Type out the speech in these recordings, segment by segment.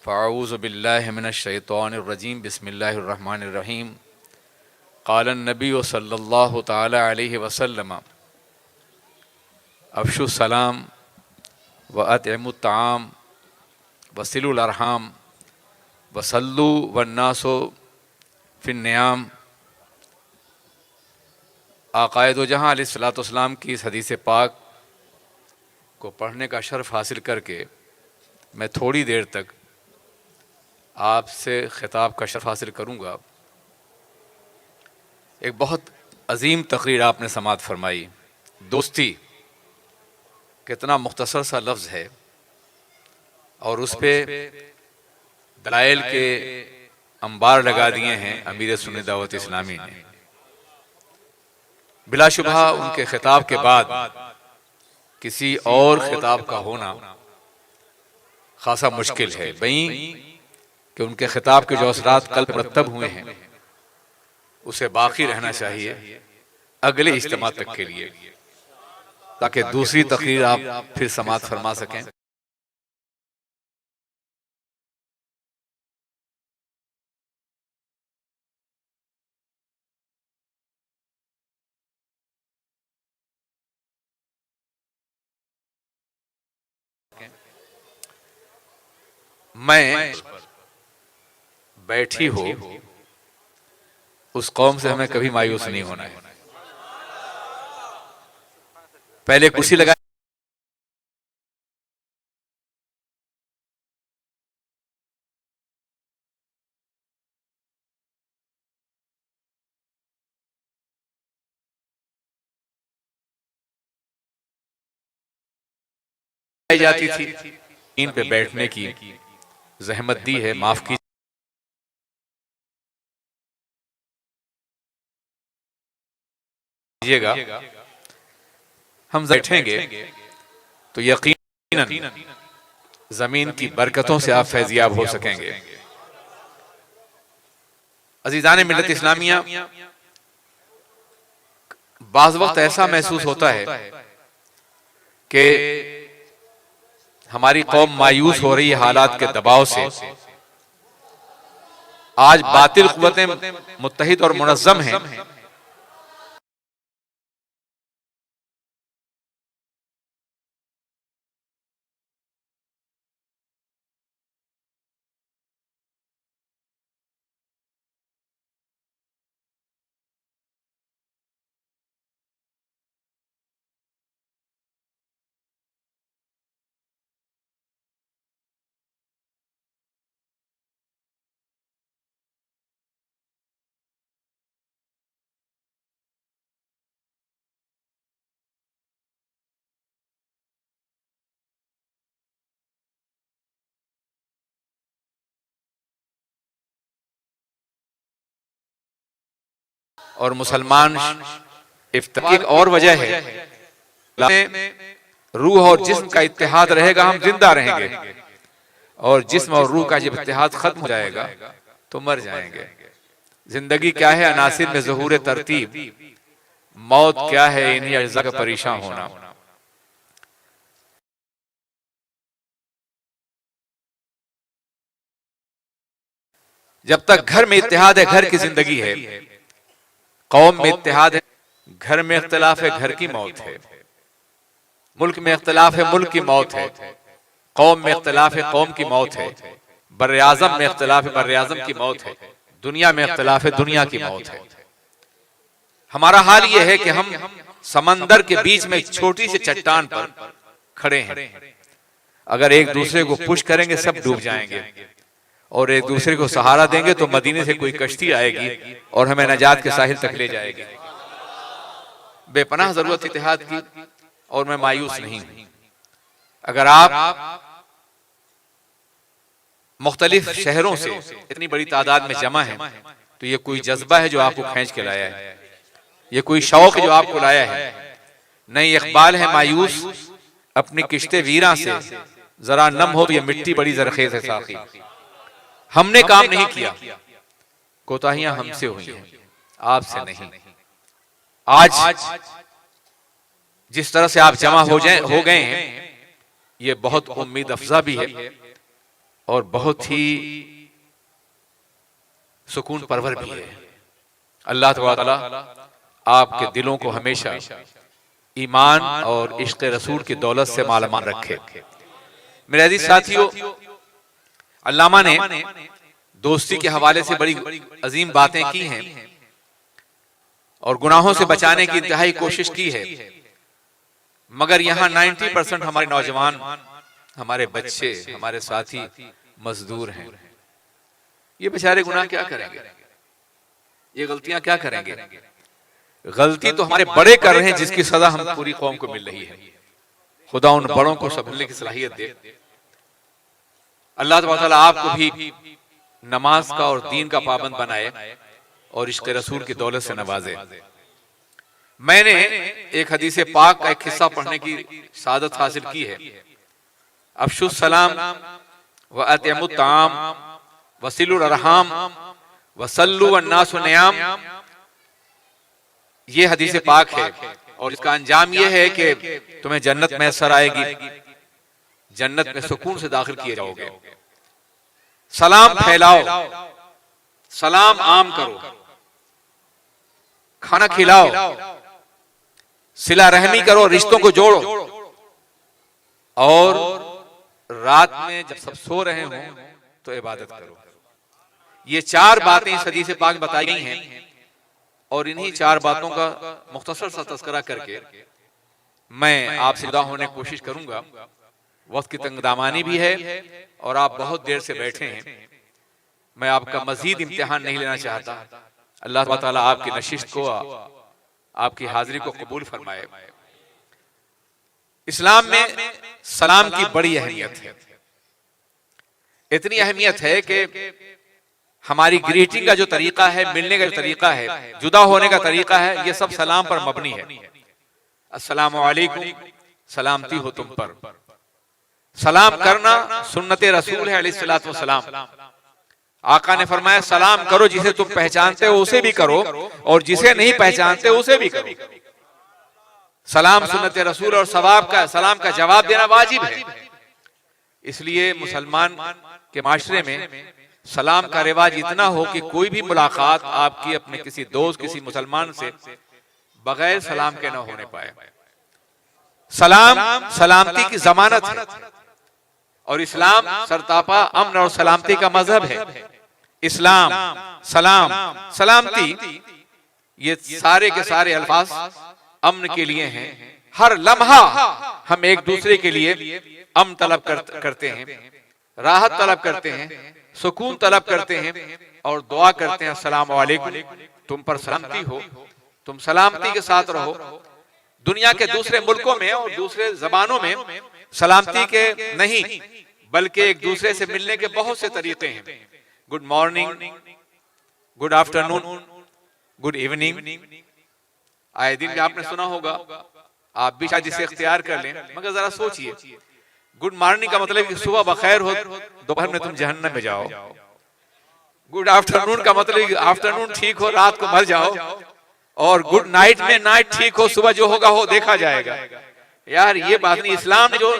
फ़अऊज़ु बिल्लाहि मिनश्शैतानिर्रजीम बिस्मिल्लाहिर्रहमानिर्रहीम। क़ालन नबी सल्लल्लाहु तआला अलैहि वसल्लम अफ़शुस सलाम व अतइमुत ताआम वसिलुल अरहाम वसल्लु वन्नासु फिन्नियाम। आक़ाए दो जहां अलैहिस्सलातु वस्सलाम की इस हदीस पाक को पढ़ने का शर्फ़ हासिल करके मैं थोड़ी देर तक आपसे ख़िताब का शर्फ़ हासिल करूँगा। एक बहुत अजीम तकरीर आपने समाअत फरमाई। दोस्ती कितना मुख्तसर सा लफ्ज़ है और उस पर दलाइल के अंबार लगा दिए हैं अमीर सुन्नी दावत इस्लामी ने। बिलाशुबहा उनके खिताब के बाद किसी और खिताब का होना खासा मुश्किल है। वहीं कि उनके खिताब के जो असरात कल मुरतब हुए हैं उसे बाकी रहना चाहिए अगले इज्तिमा तक के लिए, ताकि दूसरी तकरीर आप फिर समाअत फरमा सकें। मैं बैठी हो उस कौम से हमें कभी मायूस नहीं होना है। पहले कुर्सी लगा जाती थी, इन पे बैठने की जहमत दी है, माफ कीजिएगा। हम बैठेंगे तो यकीनन जमीन की बरकतों से आप फैजियाब हो सकेंगे। अजीजान मिल्लत इस्लामिया, बाज़ वक्त ऐसा महसूस होता है कि हमारी कौम मायूस हो रही है हालात के दबाव से। आज बातिल कुव्वतें मुत्तहिद और मुनज़्ज़म हैं, और मुसलमान इफ्तिखार की और वजह है, रूह और जिस्म का इत्तेहाद रहेगा हम जिंदा रहेंगे, और जिस्म और रूह का जब इत्तेहाद खत्म हो जाएगा तो मर जाएंगे। जिंदगी क्या है? अनासिर में ज़हूर तरतीब। मौत क्या है? इन्हीं अज्जा का परेशान होना। जब तक घर में इत्तेहाद है घर की जिंदगी है, कौम में इत्तेहाद है, घर में इख्तिलाफ है, घर की मौत है। मुल्क में इख्तिलाफ है, मुल्क की मौत है। कौम में इख्तिलाफ है, कौम की मौत है। बर्रे आज़म में इख्तिलाफ है, बर्रे आज़म की मौत है। दुनिया में इख्तिलाफ है, दुनिया की मौत है। हमारा हाल यह है कि हम समंदर के बीच में एक छोटी सी चट्टान पर खड़े हैं। अगर एक दूसरे को पुश करेंगे सब डूब जाएंगे, और एक दूसरे को सहारा देंगे तो मदीने से कोई कश्ती आएगी और हमें नजात के साहिल तक ले जाएगी। बेपनाह जरूरत इत्तेहाद की, और मैं मायूस नहीं हूं। अगर आप मुख्तलिफ शहरों से इतनी बड़ी तादाद में जमा है तो ये कोई जज्बा है जो आपको खींच के लाया है, ये कोई शौक है जो आपको लाया है। नहीं, इकबाल है मायूस अपनी किश्ते वीरा से, जरा नम हो ये मिट्टी बड़ी जरखेज है साखी। हमने काम नहीं किया, कोताहियां हमसे हुई हैं, आपसे नहीं। आज जिस तरह से आप जमा हो गए हैं ये बहुत उम्मीद अफजा भी है। और बहुत ही सुकून परवर भी है। अल्लाह तआला आपके दिलों को हमेशा ईमान और इश्क़ रसूल की दौलत से मालामाल रखे। मेरे अजीज साथियों, अल्लामा ने दोस्ती के हवाले से बड़ी अजीम बातें की हैं और गुनाहों से बचाने की इंतहाई कोशिश की है, मगर यहाँ 90% हमारे नौजवान, हमारे बच्चे, हमारे साथी मजदूर हैं। ये बेचारे गुनाह क्या करेंगे, ये गलतियां क्या करेंगे? गलती तो हमारे बड़े कर रहे हैं जिसकी सजा हम पूरी कौम को मिल रही है। खुदा उन बड़ों को संभलने की सलाहियत दे। अल्लाह ताला आपको भी नमाज का और दीन का पाबंद बनाए और इश्क़ रसूल की दौलत से नवाजे। मैंने एक हदीस पाक का एक हिस्सा पढ़ने की सादत हासिल की है। अफ़शुस सलाम व अतिमुत ताम वसिलुल अरहाम वसल्लु वन्नासु नियाम, ये हदीस पाक है और इसका अंजाम ये है कि तुम्हें जन्नत मैसर आएगी, जन्नत में सुकून से दाखिल किए जाओगे। सलाम फैलाओ, सलाम आम करो, खाना खिलाओ, सिला रहमी करो, रिश्तों को जोड़ो, और रात में जब सब सो रहे हों तो इबादत करो। ये 4 बातें इस हदीस पाक में बताई गई हैं और इन्हीं 4 बातों का मुख्तसर सा तज़किरा करके मैं आपसे जुदा होने की कोशिश करूंगा। वक्त की तंगदामानी भी है और आप बहुत देर से बैठे हैं। मैं आपका मजीद इम्तिहान नहीं लेना चाहता। अल्लाह ताला आपकी नशिस्त को, आपकी हाजिरी को कबूल फरमाए। इस्लाम में सलाम की बड़ी अहमियत है। इतनी अहमियत है कि हमारी ग्रीटिंग का जो तरीका है, मिलने का जो तरीका है, जुदा होने का तरीका है, ये सब सलाम पर मबनी है। अस्सलामु अलैकुम, सलामती हो तुम पर। सलाम करना सुन्नत रसूल है अलैहिस्सलातु वस्सलाम। आका ने फरमाया सलाम करो, जिसे तुम पहचानते हो उसे भी करो और जिसे नहीं पहचानते उसे भी करो। सलाम सुन्नत रसूल और सलाम का जवाब देना वाजिब है। इसलिए मुसलमान के माशरे में सलाम का रिवाज इतना हो कि कोई भी मुलाकात आपकी अपने किसी दोस्त, किसी मुसलमान से बगैर सलाम के न होने पाए। सलाम सलामती की जमानत है और इस्लाम सरतापा अमन और सलामती का मजहब है। इस्लाम, सलाम, सलामती, ये सारे के सारे अल्फाज अमन के लिए हैं। हर लम्हा हम एक दूसरे के लिए अमन तलब करते हैं, राहत तलब करते हैं, सुकून तलब करते हैं और दुआ करते हैं अस्सलामु अलैकुम, तुम पर सलामती हो, तुम सलामती के साथ रहो। दुनिया के दूसरे मुल्कों में और दूसरे जबानों में सलामती के नहीं बल्कि एक दूसरे से मिलने के बहुत से तरीके हैं। Good morning, good afternoon, good evening. आए दिन भी आपने सुना होगा, आप भी शायद इसे इख्तियार कर लें, मगर जरा सोचिए, गुड मॉर्निंग का मतलब कि सुबह बखैर हो, दोपहर में तुम जहन्नम में जाओ। गुड आफ्टरनून का मतलब आफ्टरनून ठीक हो, रात को मर जाओ। और गुड नाइट में नाइट ठीक हो, सुबह जो होगा हो देखा जाएगा। यार ये बात नहीं। इस्लाम ने जो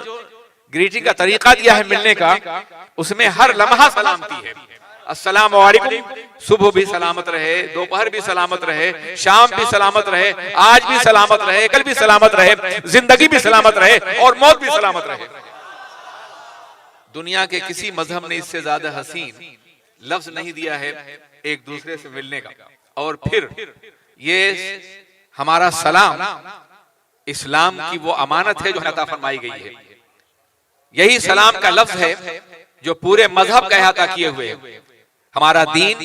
ग्रीटिंग का तरीका दिया है मिलने का, उसमें हर लम्हा सलामती है। अस्सलामु अलैकुम, सुबह भी सलामत रहे, दोपहर भी सलामत रहे, शाम भी सलामत रहे, आज भी सलामत रहे, कल भी सलामत रहे, जिंदगी भी सलामत रहे और मौत भी सलामत रहे। दुनिया के किसी मजहब ने इससे ज्यादा हसीन लफ्ज नहीं दिया है एक दूसरे से मिलने का। और फिर ये हमारा सलाम इस्लाम की वो अमानत है जो अता फरमाई गई है। यही सलाम का लफ्ज है जो पूरे मजहब का अहाता किए हुए है। हमारा दीन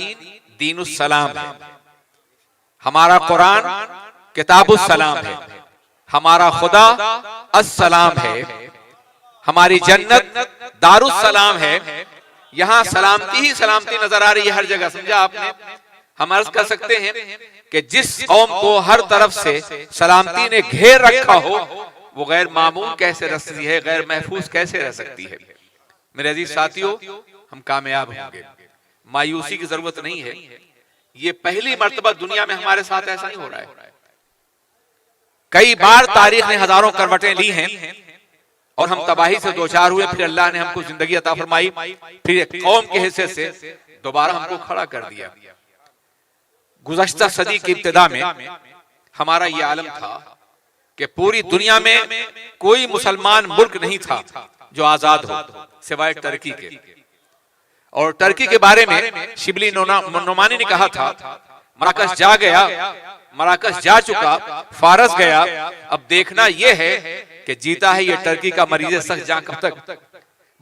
दीनुस सलाम है, हमारा कुरान किताबुस सलाम है, हमारा खुदा अस्सलाम है, हमारी जन्नत दारुस सलाम है। यहां सलामती ही सलामती नजर आ रही है हर जगह। समझा आपने? हम अर्ज कर सकते हैं कि जिस कौम को हर तरफ से सलामती ने घेर रखा हो, वो गैर मामून कैसे रह सकती है, गैर महफूज कैसे रह सकती है। मेरे अजीज साथियों, हम कामयाब होंगे, मायूसी की जरूरत नहीं है। ये पहली मर्तबा दुनिया में हमारे साथ ऐसा नहीं हो रहा है। कई बार तारीख ने हजारों करवटें ली हैं और हम तबाही से दो चार हुए, फिर अल्लाह ने हमको जिंदगी अता फरमाई, फिर एक कौम के हिस्से से दोबारा हमको खड़ा कर दिया। गुज़श्ता सदी की इब्तिदा में हमारा ये आलम था कि पूरी दुनिया में कोई मुसलमान मुल्क नहीं था जो आजाद हो सिवाय टर्की के। और टर्की के बारे में शिबली नोमानी ने कहा था, मराकश जा गया, मराकश जा चुका, फारस गया, अब देखना यह है कि जीता है ये टर्की का मरीज सख्त जहां कब तक।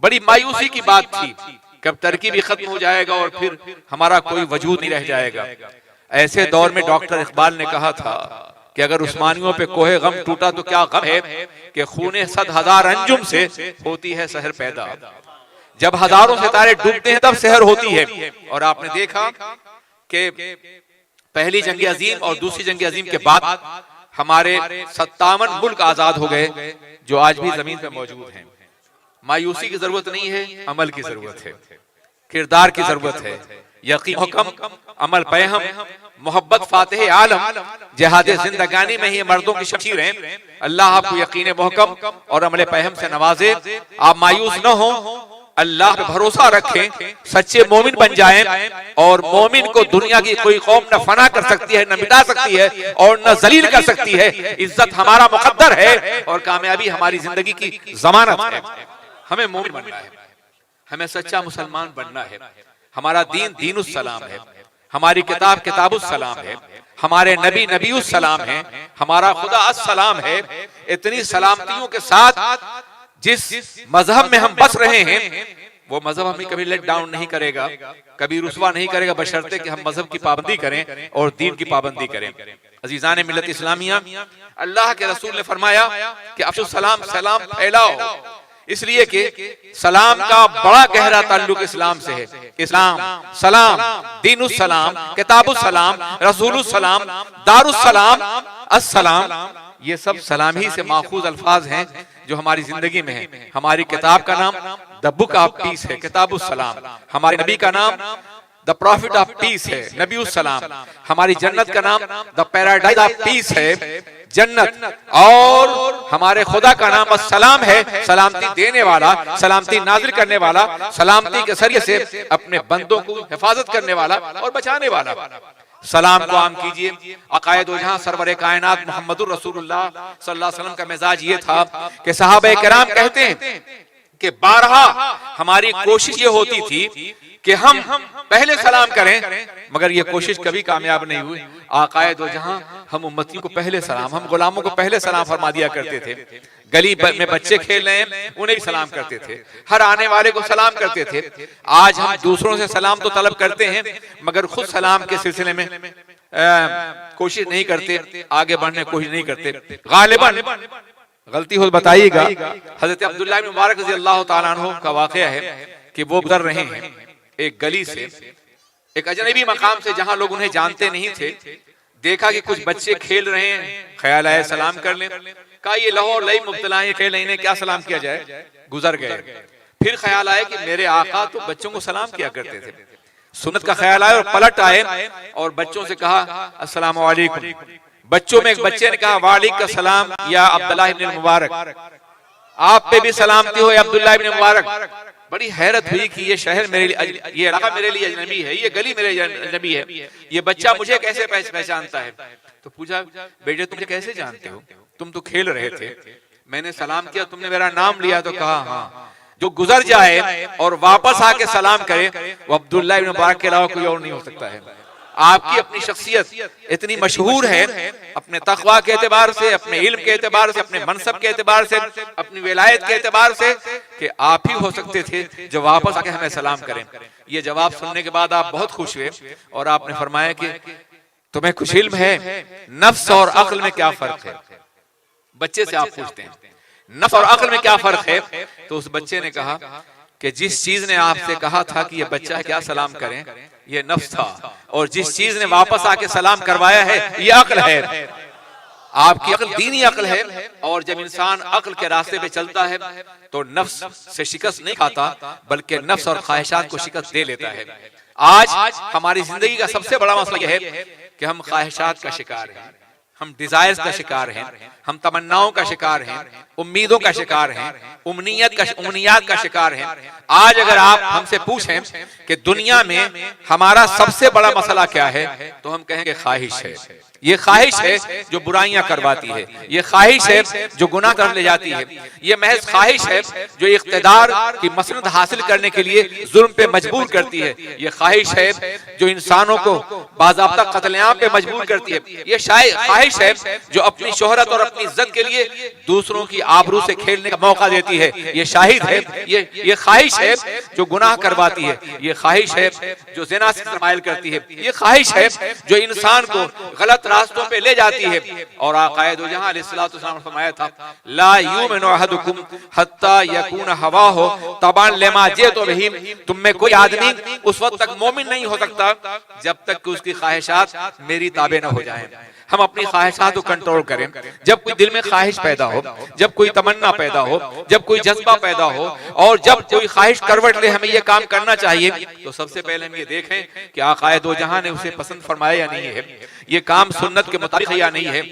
बड़ी मायूसी की बात थी, कब टर्की भी खत्म हो जाएगा और फिर हमारा कोई वजूद नहीं रह जाएगा। ऐसे दौर में डॉक्टर इकबाल ने कहा था कि अगर उस्मानियों पे कोहे गम टूटा तो क्या गम है कि खूने 100,000 अंजुम से होती है सहर पैदा। जब हजारों सितारे डूबते हैं तब सहर होती है। और आपने देखा कि पहली जंग अजीम और दूसरी जंग अजीम के बाद हमारे 57 मुल्क आजाद हो गए जो आज भी जमीन पे मौजूद हैं। मायूसी की जरूरत नहीं है, अमल की जरूरत है, किरदार की जरूरत है, यकीन हुक्म, अमल पैहम, मोहब्बत फातिह आलम, जिहाद जिंदगानी में ही मर्दों की शमशीर हैं। अल्लाह आपको यकीन मोहकम और अमल पैहम से नवाजे। आप मायूस न हो, अल्लाह पे भरोसा रखें, सच्चे मोमिन बन जाएं। और मोमिन को दुनिया की कोई कौम न फना कर सकती है, न मिटा सकती है और न जलील कर सकती है। इज्जत हमारा मुकद्दर है और कामयाबी हमारी जिंदगी की जमानत है। हमें मोमिन बनना है, हमें सच्चा मुसलमान बनना है। हमारा दीन दीनुस सलाम है, हमारी किताब किताबुस सलाम है, हमारे नबी नबीउस सलाम है, हमारा खुदा अस्सलाम है। इतनी सलामतियों के साथ जिस मजहब में हम बस रहे हैं वो मजहब हमें कभी लेट डाउन नहीं करेगा, कभी रुसवा नहीं करेगा, बशर्ते कि हम मजहब की पाबंदी करें और दीन की पाबंदी करें। अजीजान मिल्लत इस्लामिया, अल्लाह के रसूल ने फरमाया कि अफ्शु सलाम, सलाम फैलाओ, इसलिए कि सलाम का बड़ा गहरा ताल्लुक इस्लाम से है। इस्लाम, सलाम, दीनुस सलाम, किताबुस सलाम, रसूलुस सलाम, दारुस सलाम, अस्सलाम, ये सब सलाम ही से माखूज अल्फाज हैं जो हमारी जिंदगी में है। हमारी किताब का नाम द बुक ऑफ पीस है, किताबुस सलाम। हमारे नबी का नाम द प्रॉफिट ऑफ पीस है, नबीउस सलाम। हमारी जन्नत का नाम द पैराडाइज ऑफ पीस है, जन्नत। और हमारे खुदा का नाम अस्सलाम है, सलामती देने वाला, सलामती नाजिल करने वाला, सलामती के जरिए से अपने बंदों को हिफाजत करने वाला और बचाने वाला। सलाम को आम कीजिए। अकायद व जहां सरवरे कायनात मोहम्मदुर रसूलुल्लाह सल्लल्लाहु अलैहि वसल्लम का मिजाज ये था कि सहाबा किराम कहते हैं कि बारहा हमारी कोशिश ये होती थी कि हम पहले सलाम करें, मगर ये कोशिश कभी कामयाब नहीं हुई। आकायद व जहां हम उम्मतियों को पहले सलाम, हम गुलामों को पहले सलाम फरमा दिया करते थे। गली में बच्चे खेल रहे हैं उन्हें भी सलाम करते थे, हर आने वाले को सलाम करते थे। आज हम दूसरों से सलाम तो तलब करते हैं मगर खुद सलाम के सिलसिले में कोशिश नहीं करते, आगे बढ़ने की कोशिश नहीं करते। गालिबन गलती हो बताइएगा। हजरत अब्दुल्लाह इब्न मुबारक रज़ी अल्लाह तआला अन्हु का वाक़या है कि वो गुजर रहे हैं एक गली से, एक अजनबी मकाम से जहां लोग उन्हें जानते नहीं थे। देखा कि कुछ बच्चे खेल रहे हैं, ख्याल आया सलाम कर लें। कहा ये लहो लई मुब्तला है, खेल इन्हें क्या सलाम किया जाए, गुजर गए। फिर ख्याल आया कि मेरे आका तो बच्चों को सलाम किया करते थे। सुन्नत का ख्याल आया और पलट आए और बच्चों से कहा अस्सलाम वालेकुम। बच्चों में एक बच्चे ने कहा वालेकुम सलाम या अब्दुल्लाह इब्न मुबारक, आप पे भी सलामती हो अब्दुल्लाह इब्न मुबारक। बड़ी हैरत हुई कि ये शहर मेरे लिए, ये इलाका मेरे लिए अजनबी है, ये गली मेरे लिए अजनबी है, ये बच्चा मुझे कैसे पहचानता है। तो पूछा बेटे तुम मुझे कैसे जानते हो, तुम तो खेल रहे थे, मैंने सलाम किया, तुमने मेरा नाम लिया। तो कहा हाँ, जो गुजर जाए और वापस आके सलाम करे वो अब्दुल्लाह इब्न मुबारक के अलावा कोई और नहीं हो सकता है। आपकी अपनी शख्सियत इतनी मशहूर है अपने तकवा के एतबार से, अपने इल्म के एतबार से, अपने मनसब के एतबार से, अपनी विलायत के एतबार से कि आप ही हो सकते थे जो वापस आके हमें सलाम करें। ये जवाब सुनने के बाद आप बहुत खुश हुए और आपने फरमाया कि तुम्हें कुछ इल्म है नफ्स और अक्ल में क्या फर्क है। बच्चे से आप पूछते हैं नफ्स और अक्ल में क्या फर्क है, तो उस बच्चे ने कहा कि जिस चीज ने आपसे कहा था कि ये बच्चा क्या सलाम करें, ये नफ्स था, और जिस चीज ने वापस आके सलाम करवाया है ये अक्ल है। आपकी अक्ल दीनी अक्ल है, और जब इंसान अक्ल के रास्ते पे चलता है तो नफ्स से शिकस्त नहीं खाता बल्कि नफ्स और ख्वाहिशात को शिकस्त दे लेता है। आज हमारी जिंदगी का सबसे बड़ा मसला यह है कि हम ख्वाहिशात का शिकार हैं, हम डिजायर्स का शिकार हैं, हम तमन्नाओं का शिकार हैं, उम्मीदों का शिकार हैं, उमनियात का शिकार हैं। आज अगर आप हमसे पूछें कि दुनिया में हमारा सबसे बड़ा मसला क्या है, तो हम कहेंगे ख्वाहिश है। ये ख्वाहिश है जो बुराइयां करवाती है, ये ख्वाहिश है जो गुनाह कर ले जाती है, ये महज ख्वाहिश है जो इख्तिदार की मसनद हासिल करने के लिए जुल्म पे मजबूर करती है, ये ख्वाहिश है जो इंसानों को बाज़ाब्ता कत्लेआम पे मजबूर करती है, ये ख्वाहिश है जो अपनी शोहरत और अपनी इज्जत के लिए दूसरों की आबरू से खेलने का मौका देती है, ये शाहिद है, ये ख्वाहिश है जो गुनाह करवाती है, ये ख्वाहिश है जो ज़िना से माइल करती है, ये ख्वाहिश है जो इंसान को गलत रास्तों पे ले जाती है। और आक़ाए दो जहां अलैहिस्सलातु वस्सलाम ने फरमाया था, ला युमिनु अहदुकुम हत्ता यकून हवाहु तबान लिमा जिअतु बिही, तुम में कोई आदमी उस वक्त तक मोमिन नहीं हो सकता जब तक कि उसकी ख्वाहिशात मेरी ताबे न हो जाएं। हम अपनी ख्वाहिशात को कंट्रोल करें। जब कोई दिल में ख्वाहिश पैदा हो, जब कोई तमन्ना पैदा हो, जब कोई जज्बा पैदा हो और जब कोई ख्वाहिश करवट ले हमें ये काम करना चाहिए, तो सबसे पहले हम ये देखें कि आक़ाए दो जहां ने उसे पसंद फरमाया या नहीं है, ये काम सुन्नत के मुताबिक है या नहीं है,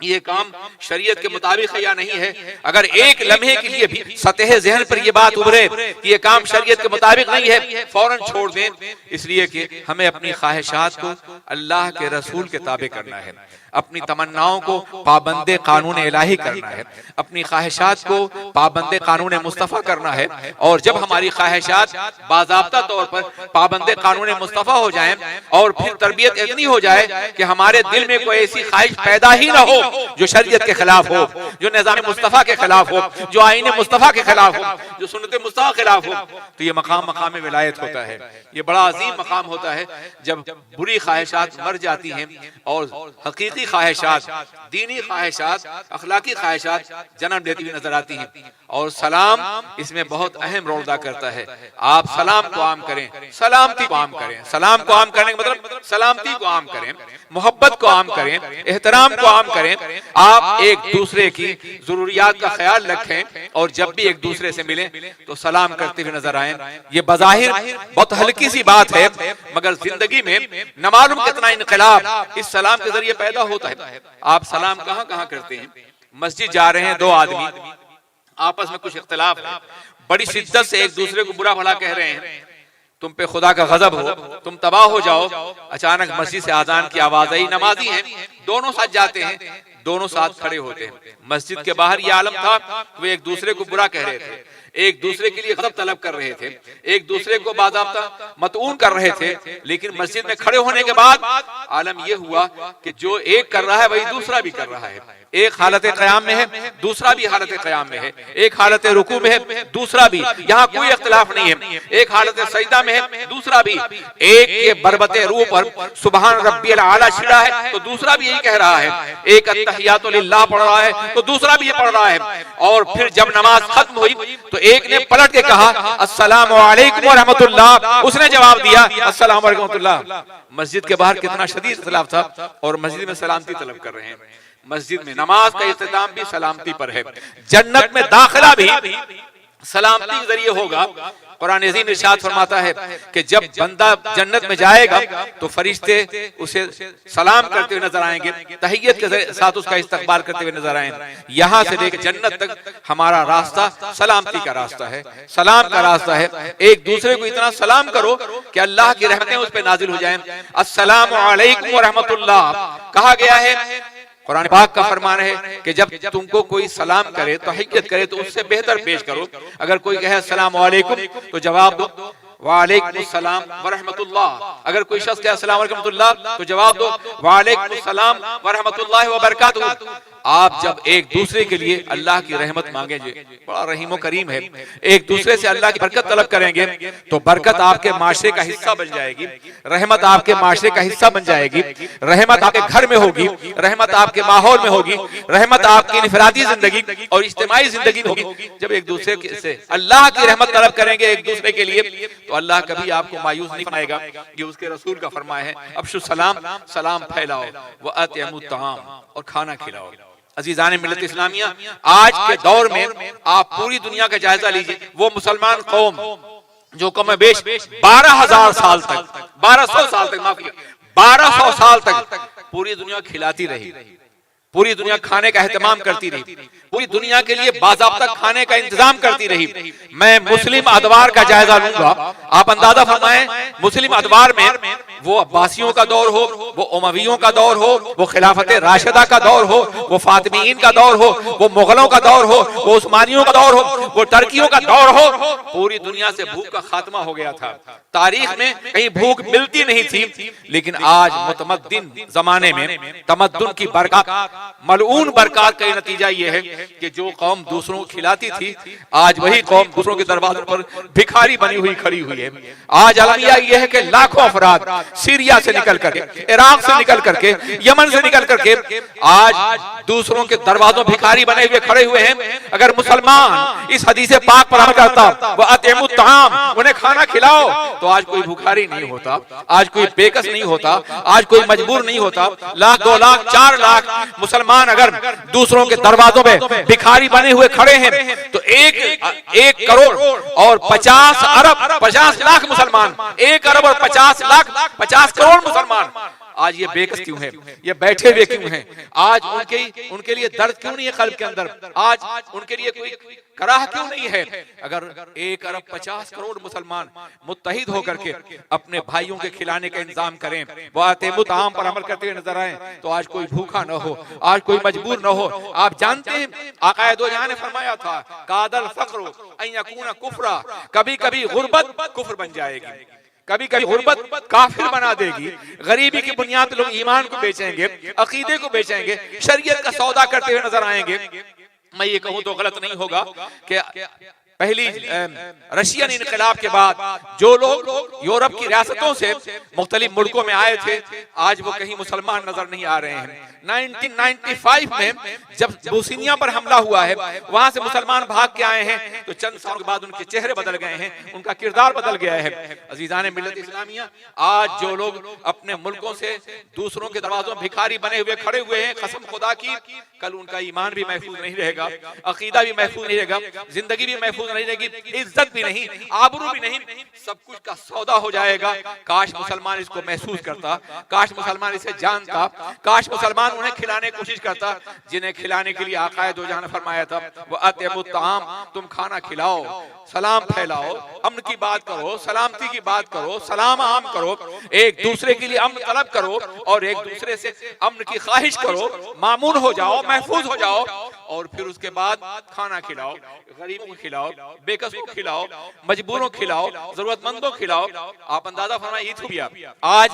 ये काम शरीयत के मुताबिक है या नहीं है। अगर एक लम्हे के लिए भी सतह ज़हन पर ये बात उभरे कि ये काम शरीयत के मुताबिक नहीं है, फौरन छोड़ दें, इसलिए कि हमें अपनी ख्वाहिशात को अल्लाह के रसूल के ताबे करना है, अपनी तमन्नाओं को पाबंदे कानून इलाही करना है, अपनी ख्वाहिशात को पाबंदे कानून मुस्तफ़ा करना है। और जब हमारी ख्वाहिशात बाज़ाब्ता तौर पर पाबंदे कानून मुस्तफ़ा हो जाएं और फिर तरबियत इतनी हो जाए कि हमारे दिल में कोई ऐसी ख्वाहिश पैदा ही ना हो जो शरीयत के खिलाफ हो, जो निज़ाम मुस्तफ़ा के खिलाफ हो, जो आईन मुस्तफ़ा के खिलाफ हो, जो सुन्नत मुस्तफ़ा के खिलाफ हो, तो ये मकाम विलायत होता है। ये बड़ा अजीम मकाम होता है जब बुरी ख्वाहिशात मर जाती हैं और हकीकी ख्वाहिशात, दीनी ख्वाहिशात, अखलाकी ख्वाहिशात जन्म लेती हुई नजर आती हैं। और सलाम इसमें बहुत अहम रोल अदा करता है। आप सलाम को आम करें, सलामती को आम करें। सलाम को आम करने का मतलब सलामती को आम करें, मोहब्बत को आम करें, एहतराम को आम करें। आप एक दूसरे की जरूरियात का ख्याल रखें और जब भी एक दूसरे से मिलें तो सलाम करते हुए नजर आए। ये बज़ाहिर बहुत हल्की सी बात है, मगर जिंदगी में न मालूम कितना इनकलाब इस सलाम के जरिए पैदा होता है। आप सलाम कहाँ कहाँ करते हैं? मस्जिद जा रहे हैं, दो आदमी आपस में कुछ इख्तिलाफ है, बड़ी शिद्दत से एक दूसरे को बुरा भला कह रहे हैं, तुम पे खुदा का गजब हो, तुम तबाह हो जाओ। अचानक मस्जिद से आजान की आवाज आई, नमाजी हैं, दोनों साथ जाते हैं, दोनों साथ खड़े होते हैं। मस्जिद के बाहर ये आलम था, वो एक दूसरे को बुरा कह रहे थे, एक दूसरे के लिए गजब तलब कर रहे थे, एक दूसरे को बाज़ाब्ता मतऊन कर रहे थे। लेकिन मस्जिद में खड़े होने के बाद आलम यह हुआ कि जो एक कर रहा है वही दूसरा भी कर रहा है। एक हालत क़याम में है, दूसरा भी हालत क़याम में है, एक हालत रुकू में है, दूसरा भी, यहाँ कोई इख्तिलाफ नहीं है। एक हालत सजदा में है, दूसरा भी। एक के बरबते रूह पर सुबहान रब्बियल आला छिड़ा है तो दूसरा भी यही कह रहा है। एक अत्तहियातु लिल्लाह पढ़ रहा है तो दूसरा भी ये पढ़ रहा है। और फिर जब नमाज खत्म हुई तो एक ने पलट के कहा अस्सलामु अलैकुम व रहमतुल्लाह, उसने जवाब दिया अस्सलामु अलैकुम व रहमतुल्लाह। मस्जिद के बाहर कितना शदीद इख्तिलाफ था और मस्जिद में सलामती तलब कर रहे हैं। मस्जिद में नमाज का इख्तिताम भी सलामती पर है, जन्नत में दाखिला भी सलामती के जरिए होगा। कुरान अज़ीम इरशाद फरमाता है कि जब बंदा जन्नत में जाएगा तो फरिश्ते उसे सलाम करते हुए नजर आएंगे, तहियत के साथ उसका इस्तकबाल करते हुए नजर आएंगे। यहाँ से लेकर जन्नत तक हमारा रास्ता सलामती का रास्ता है, सलाम का रास्ता है। एक दूसरे को इतना सलाम करो कि अल्लाह की रहमतें उस पर नाजिल हो जाएं। अस्सलामु अलैकुम व रहमतुल्लाह कहा गया है। कुरान पाक का फरमान है कि जब तुमको कोई सलाम करे तो तहियत करे तो उससे बेहतर पेश करो। अगर कोई कहे अस्सलाम वालेकुम तो जवाब दो वालेकुम सलाम व रहमतुल्लाह। अगर कोई शख्स कहे अस्सलाम वालेकुम रहमतुल्लाह तो जवाब दो वालेकुम सलाम व रहमतुल्लाहि व बरकातुहू। आप जब एक दूसरे के लिए अल्लाह की रहमत मांगेंगे, बड़ा रहीम व करीम है, एक दूसरे से अल्लाह की बरकत तलब करेंगे तो बरकत आपके माशरे का हिस्सा बन जाएगी, रहमत आपके माशरे का हिस्सा बन जाएगी, रहमत आपके घर में होगी, रहमत आपके माहौल में होगी, रहमत आपकी इनफरादी जिंदगी और इज्तिमाई जिंदगी में होगी। जब एक दूसरे से अल्लाह की रहमत तलब करेंगे एक दूसरे के लिए तो अल्लाह कभी आपको मायूस नहीं फरमाएगा। ये उसके रसूल का फरमाया है, अफ्शु सलाम, सलाम फैलाओ व अतयमु तआम, और खाना खिलाओ। अजीजान मिल्लत इस्लामिया, आज के दौर में आप पूरी दुनिया का जायजा लीजिए, वो मुसलमान कौम जो कम बेश 12,000 साल तक, 1200 साल तक, माफ कीजिए 1200 साल तक पूरी दुनिया खिलाती रही, पूरी दुनिया खाने का एहतमाम करती रही, पूरी दुनिया के लिए बाज़ाब्ता खाने का इंतजाम करती रही। मैं मुस्लिम अदवार का जायजा लूंगा। आप अंदाजा फरमाएं, मुस्लिम अदवार में वो अब्बासियों का दौर हो, वो उमवियों का दौर हो, वो खिलाफत राशिदा का दौर हो, वो फातिमीन का दौर हो, वो मुगलों का दौर हो, वो उस्मानियों का दौर हो, वो टर्कियों का दौर हो, पूरी दुनिया से भूख का खात्मा हो गया था। तारीख में कहीं भूख मिलती नहीं थी। लेकिन आज मुतमद्दिन जमाने में तमद्दुन की बरकत, मलऊन बरकत का नतीजा ये है कि जो कौम दूसरों को खिलाती थी, आज वही कौम दूसरों के दरवाजे पर भिखारी बनी हुई खड़ी हुई है। आज अलमिया यह है कि लाखों अफराद सीरिया से निकल करके, इराक से निकल करके, यमन से निकल करके आज दूसरों के दरवाजों भिखारी बने हुए खड़े हुए हैं। अगर मुसलमान इस हदीसे पाक पर अमल करता, वह अतिमुत ताम, उन्हें खाना खिलाओ, तो आज कोई भुखारी नहीं होता, आज कोई बेकस नहीं होता, आज कोई मजबूर नहीं होता। लाख, 2 लाख, 4 लाख मुसलमान अगर दूसरों के दरवाजों में भिखारी बने हुए खड़े हैं, तो 1 करोड़ और 50 अरब 50 लाख मुसलमान, 1 अरब और 50 लाख 50 करोड़ मुसलमान आज ये बेकस क्यों हैं? ये बैठे हुए क्यों हैं? आज उनके लिए दर्द क्यों नहीं है कल्ब के अंदर? आज उनके लिए कोई कराह क्यों नहीं है? अगर 1 अरब 50 करोड़ मुसलमान मुत्तहिद होकर के अपने भाइयों के खिलाने का इंतजाम करें, वातिमुत आम पर अमल करते हुए नजर आए, तो आज कोई भूखा न हो, आज कोई मजबूर न हो। आप जानते हैं आका दो जहां ने फरमाया था, कादल फक्र अन यकून कुफ्रा, कभी कभी गुर्बत कुफ्र बन जाएगी, कभी कभी गुर्बत काफिर बना देगी। गरीबी की बुनियाद लोग ईमान को बेचेंगे, अकीदे को बेचेंगे, शरीयत का सौदा करते हुए नजर आएंगे। मैं ये कहूं तो गलत नहीं होगा कि पहली रशियन इनकलाब के बाद जो लोग यूरोप की रियासतों से मुख्तलिफ मुल्कों में आए थे, आज वो कहीं मुसलमान नजर नहीं आ रहे हैं। 1995 में जब बोस्निया पर हमला हुआ है, वहां से मुसलमान भाग के आए हैं, तो चंद सालों के बाद उनके चेहरे बदल गए हैं, उनका किरदार बदल गया है। अजीजान मिल्लत इस्लामिया, आज जो लोग अपने मुल्कों से दूसरों के दरवाजों भिखारी बने हुए खड़े हुए हैं, कसम खुदा की कल उनका ईमान भी महफूज नहीं रहेगा, अकीदा भी महफूज नहीं रहेगा, जिंदगी भी महफूज नहीं रहेगी, इज्जत भी नहीं, आबरू भी नहीं, सब कुछ का सौदा हो जाएगा। काश मुसलमान इसको महसूस करता, काश मुसलमान इसे जानता, काश मुसलमान उन्हें खिलाने की कोशिश करता जिन्हें खिलाने के लिए आका दो जहां ने फरमाया था, वो अतिमुत ताम, तुम खाना खिलाओ, सलाम फैलाओ, अमन की बात करो, सलामती की बात करो, सलाम आम करो, एक दूसरे के लिए अमन तलब करो और एक दूसरे से अमन की ख्वाहिश करो, मामून हो जाओ, महफूज हो जाओ, और फिर उसके बाद खाना खिलाओ, गरीबों को खिलाओ, बेकस को खिलाओ, मजबूरों को खिलाओ, जरूरतमंदों को खिलाओ। आप अंदाजा फरमाइए इथियोपिया, आज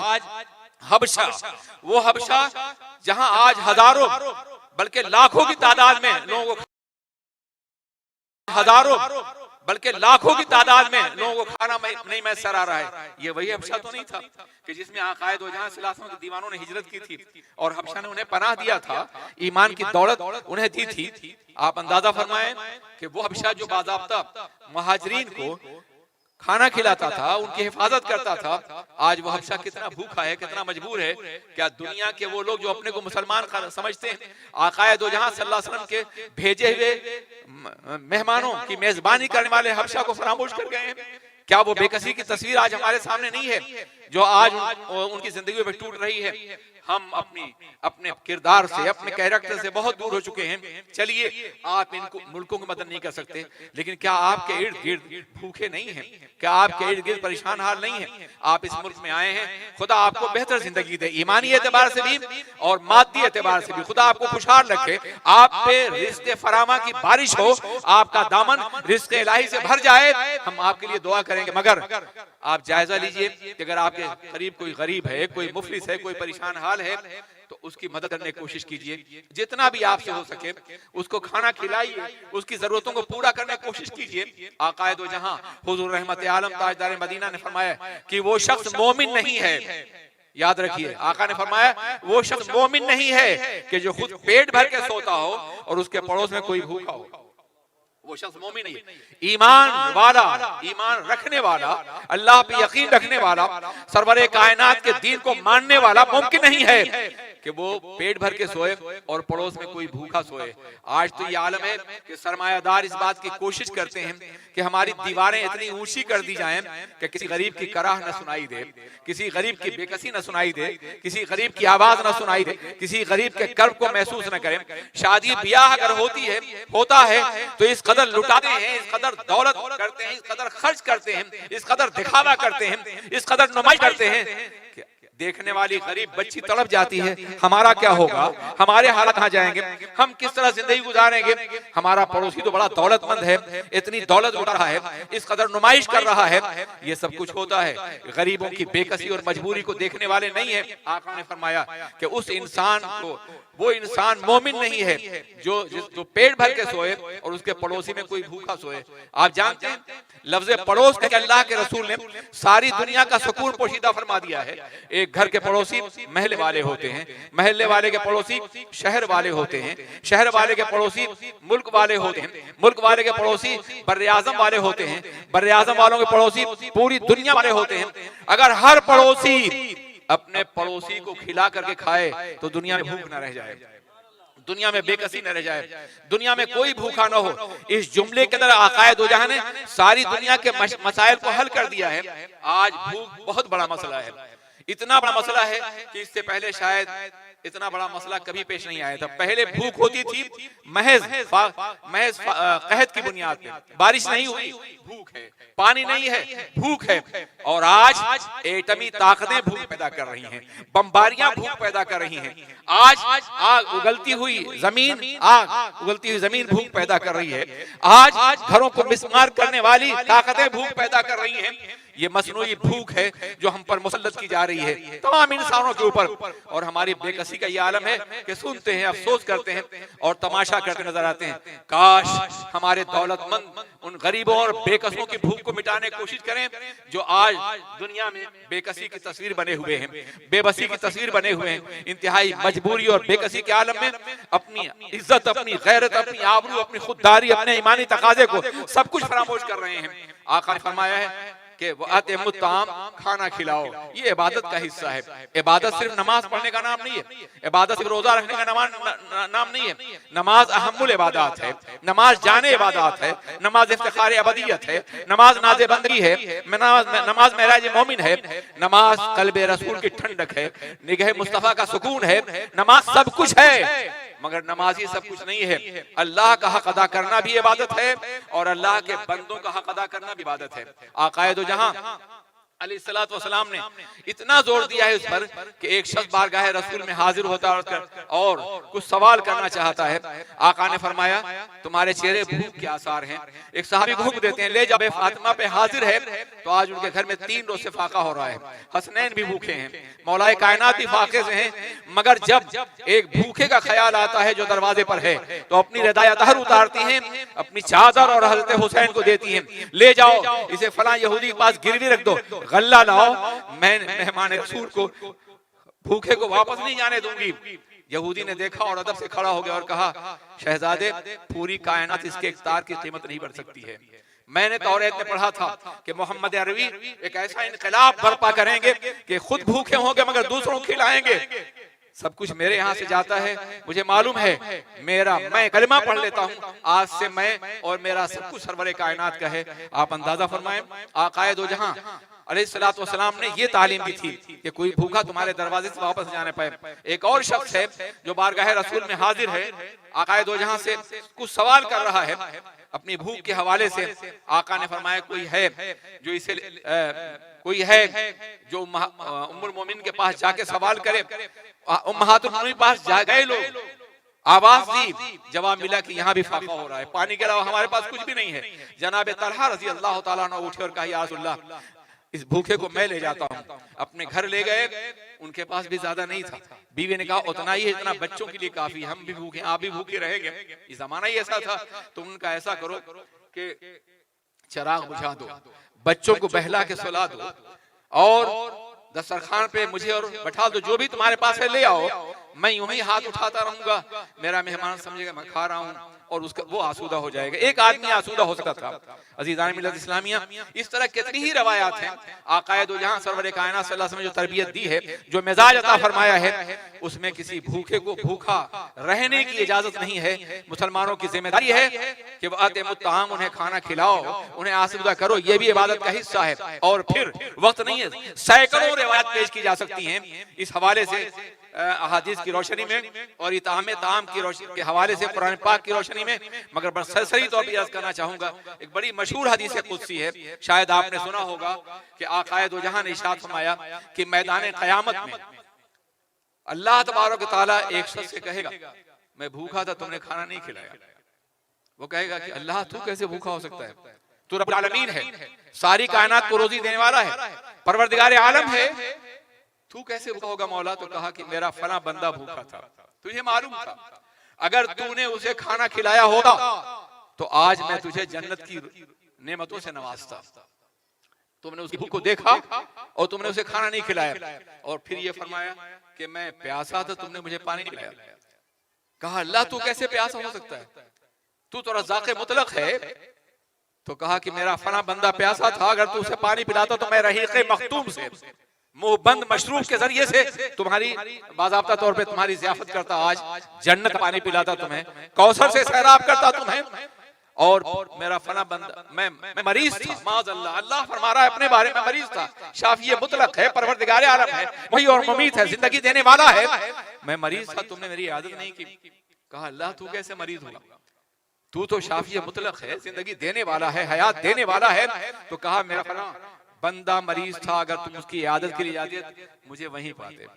हबशा, वो हबशा जहां आज हजारों बल्कि लाखों की तादाद में लोगों को, हजारों बल्कि लाखों की तादाद में लोगों को खाना नहीं मैसर आ रहा है। ये वही हबशा तो नहीं था कि जिसमें आकाए दो जहां सल्लल्लाहु अलैहि वसल्लम के दीवानों ने हिजरत की थी और हबशा ने उन्हें पनाह दिया था, ईमान की दौलत उन्हें दी थी। आप अंदाजा फरमाएं कि वो हबशा जो बाज़ाब्ता मुहाजिरीन को खाना खिलाता था, उनकी हिफाजत करता था, आज वो हबशा कितना भूखा है, कितना मजबूर है। क्या दुनिया के वो लोग जो अपने को मुसलमान समझते हैं, आकाए दो जहां सल्लल्लाहु अलैहि वसल्लम के भेजे हुए मेहमानों की मेजबानी करने वाले हबशा को फरामोश कर गए हैं? क्या वो बेकसी की तस्वीर आज हमारे सामने नहीं है जो आज उनकी जिंदगी में टूट रही है? हम अपने किरदार से, अपने कैरेक्टर से बहुत दूर हो चुके हैं। चलिए, आप इनको मुल्कों की मदद नहीं कर सकते, लेकिन क्या आपके इर्द गिर्द भूखे नहीं हैं? क्या आपके इर्द गिर्द परेशान हाल नहीं है? आप इस मुल्क में आए हैं, खुदा आपको बेहतर जिंदगी दे, ईमानी एतबार से भी और मादी एतबार से भी खुदा आपको खुशहाल रखे, आप पे रिज़्क़ फरामा की बारिश हो, आपका दामन रिज़्क़ इलाही से भर जाए। हम आपके लिए दुआ करेंगे, मगर आप जायजा लीजिए कि अगर आपके करीब कोई गरीब है, कोई मुफलिस है, कोई परेशान हाल है, तो उसकी मदद करने की कोशिश कीजिए। जितना भी आपसे हो सके उसको खाना खिलाइए, उसकी जरूरतों को पूरा करने की कोशिश कीजिए। आकाए दो जहां हुजूर रहमत आलम ताजदार मदीना ने फरमाया कि वो शख्स मोमिन नहीं है। याद रखिए, आका ने फरमाया वो शख्स मोमिन नहीं है कि जो खुद पेट भर के सोता हो और उसके पड़ोस में कोई भूखा हो। वो शख्स मोमिन नहीं है। ईमान वाला, ईमान रखने वाला, अल्लाह पे यकीन रखने वाला, सरवरे कायनात के दीन को मानने वाला मुमकिन नहीं है कि वो पेट भर के सोए और पड़ोस में कोई भूखा सोए। आज तो ये आलम है कि सरमायादार इस बात की कोशिश करते हैं कि हमारी दीवारें इतनी ऊंची कर दी जाएं कि किसी गरीब की कराह न सुनाई दे, किसी गरीब की बेकसी न सुनाई दे, किसी गरीब की आवाज न सुनाई दे, किसी गरीब के कर्ब को महसूस न करें। शादी ब्याह अगर होता है तो इस कदर लुटाते हैं, इस कदर दौलत करते हैं, इस कदर खर्च करते हैं, इस कदर दिखावा करते हैं, इस कदर नुमाइश करते हैं, देखने वाली गरीब बच्ची तड़प जाती है। हमारा क्या होगा, हमारे हालात कहां जाएंगे, हम किस तरह जिंदगी गुजारेंगे। हमारा पड़ोसी तो बड़ा दौलतमंद है, इतनी दौलत उठा रहा है, इस कदर नुमाइश कर रहा है। ये सब कुछ होता है गरीबों की बेकसी और मजबूरी को देखने वाले नहीं है। आका ने फरमाया कि उस इंसान को, वो इंसान मोमिन नहीं है जो पेट भर के सोए और उसके पड़ोसी में कोई भूखा सोए। आप जानते हैं लफ्ज़ पड़ोस के अल्लाह के रसूल ने सारी दुनिया का सुकून पोशीदा फरमा दिया है। एक घर के पड़ोसी महल वाले होते हैं, महल्ले वाले के पड़ोसी शहर वाले होते हैं, शहर वाले के पड़ोसी मुल्क वाले होते हैं, मुल्क वाले के पड़ोसी बर्रे आज़म वाले होते हैं, बर्रे आज़म वालों के पड़ोसी पूरी दुनिया वाले होते हैं। अगर हर पड़ोसी अपने पड़ोसी को खिला करके खाए तो दुनिया में भूख न रह जाए, दुनिया में बेकसी न रह जाए, दुनिया में कोई भूखा न हो। इस जुमले के अंदर आकाए दो जहां ने सारी दुनिया के मसाइल को हल कर दिया है। आज भूख बहुत बड़ा मसला है, इतना बड़ा मसला है कि इससे पहले शायद इतना बड़ा मसला कभी पेश नहीं आया था। पहले भूख होती थी महज कहत की बुनियाद पे, बारिश नहीं हुई भूख है, पानी नहीं है भूख है, और आज एटमी ताकतें भूख पैदा कर रही हैं, बमबारियां भूख पैदा कर रही हैं। आज आग उगलती हुई जमीन भूख पैदा कर रही है। आज घरों को मिसमार करने वाली ताकतें भूख पैदा कर रही हैं। ये मसनूई भूख है जो हम पर मुसल्लत की जा रही है तमाम इंसानों के ऊपर। और हमारी बेकसी का ये आलम है कि सुनते हैं, अफसोस करते हैं और तमाशा करते नजर आते हैं। काश हमारे दौलतमंद उन गरीबों और बेकसों की भूख को मिटाने की कोशिश करें जो आज दुनिया में बेकसी की तस्वीर बने हुए हैं, बेबसी की तस्वीर बने हुए हैं। इंतहाई मजबूरी और बेकसी के आलम में अपनी इज्जत, अपनी गैरत, अपनी आबरू, अपनी खुददारी, अपने ईमानी तकाजे को सब कुछ फरामोश कर रहे हैं। आका ने फरमाया है कि वो आतिमुत्ताम, खाना खिलाओ, ये इबादत का हिस्सा है। इबादत सिर्फ नमाज पढ़ने का नाम नहीं है, इबादत सिर्फ रोजा रखने का नाम नहीं है। नमाज अहमुल इबादत है, नमाज जाने इबादत है, नमाज इफ्तिखार अबदियत है, नमाज नाज़े बंदगी है, नमाज महराज मोमिन है, नमाज कल्बे रसूल की ठंडक है, निगाह मुस्तफा का सुकून है। नमाज सब कुछ है मगर नमाजी सब कुछ नहीं है। अल्लाह का हक अदा करना भी इबादत है और अल्लाह के बंदों का हक अदा करना भी इबादत है। आकाए दो जहां अलैहिस्सलातु वस्सलाम ने इतना जोर दिया है उस पर कि एक शख्स बारगाह रसूल में हाजिर होता है और कुछ सवाल करना चाहता है। आका ने फरमाया तुम्हारे चेहरे भूख के आसार हैं। एक सहाबी को हुक्म देते हैं ले जाओ, फातिमा पे हाजिर है। तो आज उनके घर में 3 रोज से फाका हो रहा है, हसनैन भी भूखे हैं, मौलाए कायनात भी फाके से हैं। मगर जब एक भूखे का ख्याल आता है जो दरवाजे पर है तो अपनी रदाया तहर उतारती हैं, अपनी चादर और हजरत हुसैन को देती हैं, ले जाओ इसे फलां यहूदी के पास गिरवी रख दो, गल्ला लाओ, मैं मेहमान रसूल को भूखे को वापस नहीं जाने दूंगी। यहूदी ने देखा और अदब से खड़ा हो गया और कहा शहजादे पूरी कायनात इसके इख्तियार की कीमत नहीं बढ़ सकती है। मैंने तौरात में पढ़ा था कि मोहम्मद अरबी एक ऐसा इनकलाब बर्पा करेंगे कि खुद भूखे होंगे मगर दूसरों को खिलाएंगे। सब कुछ मेरे यहाँ से जाता है, मुझे मालूम है, मैं कलिमा पढ़ लेता हूँ, आज से मैं और मेरा सब कुछ सरवरे कायनात का है। आप अंदाजा फरमाएं आकाए दो जहां अलैहिस्सलातु वस्सलाम ने ये तालीम दी थी कि कोई भूखा तुम्हारे दरवाजे से वापस जाने पाए। एक और शख्स है जो बारगाह रसूल में हाजिर है, आकाए दो जहां से कुछ सवाल कर रहा है अपनी भूख के हवाले से। आका ने फरमाया कोई है जो उम्मुल मोमिन के पास जाके सवाल करे। उम्महातुल मोमिनीन पास जा गए लोग, आवाज दी, जवाब मिला कि यहाँ भी फाका हो रहा है, पानी के अलावा हमारे पास कुछ भी नहीं है। जनाब तलहा रज़ी अल्लाह तआला अन्हु उठे और कहा या रसूलल्लाह इस भूखे को मैं ले जाता हूँ। अपने घर ले गए, उनके पास भी ज्यादा नहीं था। बीवी ने कहा उतना ही है, इतना बच्चों के लिए काफी, हम भी भूखे आप भी भूखे रहेंगे, इस जमाना ही ऐसा था। तो उनका ऐसा करो कि चिराग बुझा दो, बच्चों को बहला के सुला दो और दस्तरखान पे मुझे और बैठा दो, जो भी तुम्हारे पास है ले आओ, मैं यूं ही हाथ उठाता रहूंगा, मेरा मेहमान समझेगा मैं खा रहा हूँ और उसका वो आसूदा हो जाएगा। एक आदमी आसूदा हो सकता था। अज़ीज़ान मिल्लत इस्लामिया, इस तरह कितनी ही रवायात हैं। आक़ाए दो जहां सरवर कायनात सल्लल्लाहु अलैहि वसल्लम ने जो तरबियत दी है, जो मिजाज अता फरमाया है, उसमें किसी भूखे को भूखा रहने की इजाजत नहीं है। मुसलमानों की जिम्मेदारी है कि वह अतिमुत्ताम, उन्हें खाना खिलाओ, उन्हें आसूदा करो, यह भी इबादत का हिस्सा है। और फिर वक्त नहीं है, सैकड़ों रिवायत पेश की जा सकती हैं इस हवाले से, अहादीस की रोशनी में और इताम ताम की रोशनी के हवाले से, कुरान पाक की रोशनी में। मगर बस सरसरी तौर पर अर्ज करना चाहूंगा, एक बड़ी मशहूर हदीस कुदसी है, शायद आपने सुना होगा कि आक़ाए दो जहां ने इरशाद फरमाया कि मैदान क़यामत में अल्लाह तबारक तआला एक शख्स से कहेगा, मैं भूखा था, तुमने खाना नहीं खिलाया। वो कहेगा कि अल्लाह तू कैसे भूखा हो सकता है, तू रब्बुल आलमीन है, सारी कायनात को रोजी देने वाला है, परवरदिगार आलम है, तू कैसे भूखा होगा मौला। तो कहा कि मेरा फला बंदा भूखा था, तुझे मालूम था, अगर तूने उसे खाना खिलाया होता तो आज मैं तुझे जन्नत की नेमतों से नवाजता। तुमने उसकी भूख को देखा और तुमने उसे खाना नहीं खिलाया। और फिर ये फरमाया कि मैं प्यासा था, तुमने मुझे पानी नहीं पिलाया। कहा अल्लाह तू कैसे प्यासा हो सकता है, तू तो रज़्ज़ाक़े मुतलक है। तो कहा कि मेरा फला बंदा प्यासा था, अगर तू उसे पानी पिलाता तो मैं रहीक़े मख्तूम से, मुंह बंद मशरूब के जरिए से तुम्हारी बाज़ाब्ता तौर पे तुम्हारी ज़ियाफत करता, आज जन्नत पानी पिलाता तुम्हें, कौसर से सैराब करता तुम्हें। और मेरा फला बंदा, मैं मरीज था, माज़अल्लाह, अल्लाह फरमा रहा है अपने बारे में, मरीज था, शाफी मुतलक है, परवरदिगार आलम है, वही और मुमीत है, जिंदगी देने वाला है, मैं मरीज था, तुमने मेरी इयादत नहीं की। कहा अल्लाह तू कैसे मरीज हुआ, तू तो शाफी मुतलक है, जिंदगी देने वाला है, हयात देने वाला है। तो कहा मेरा फला बंदा मरीज था, अगर तुम उसकी इयादत के लिए जाते मुझे वहीं पाते,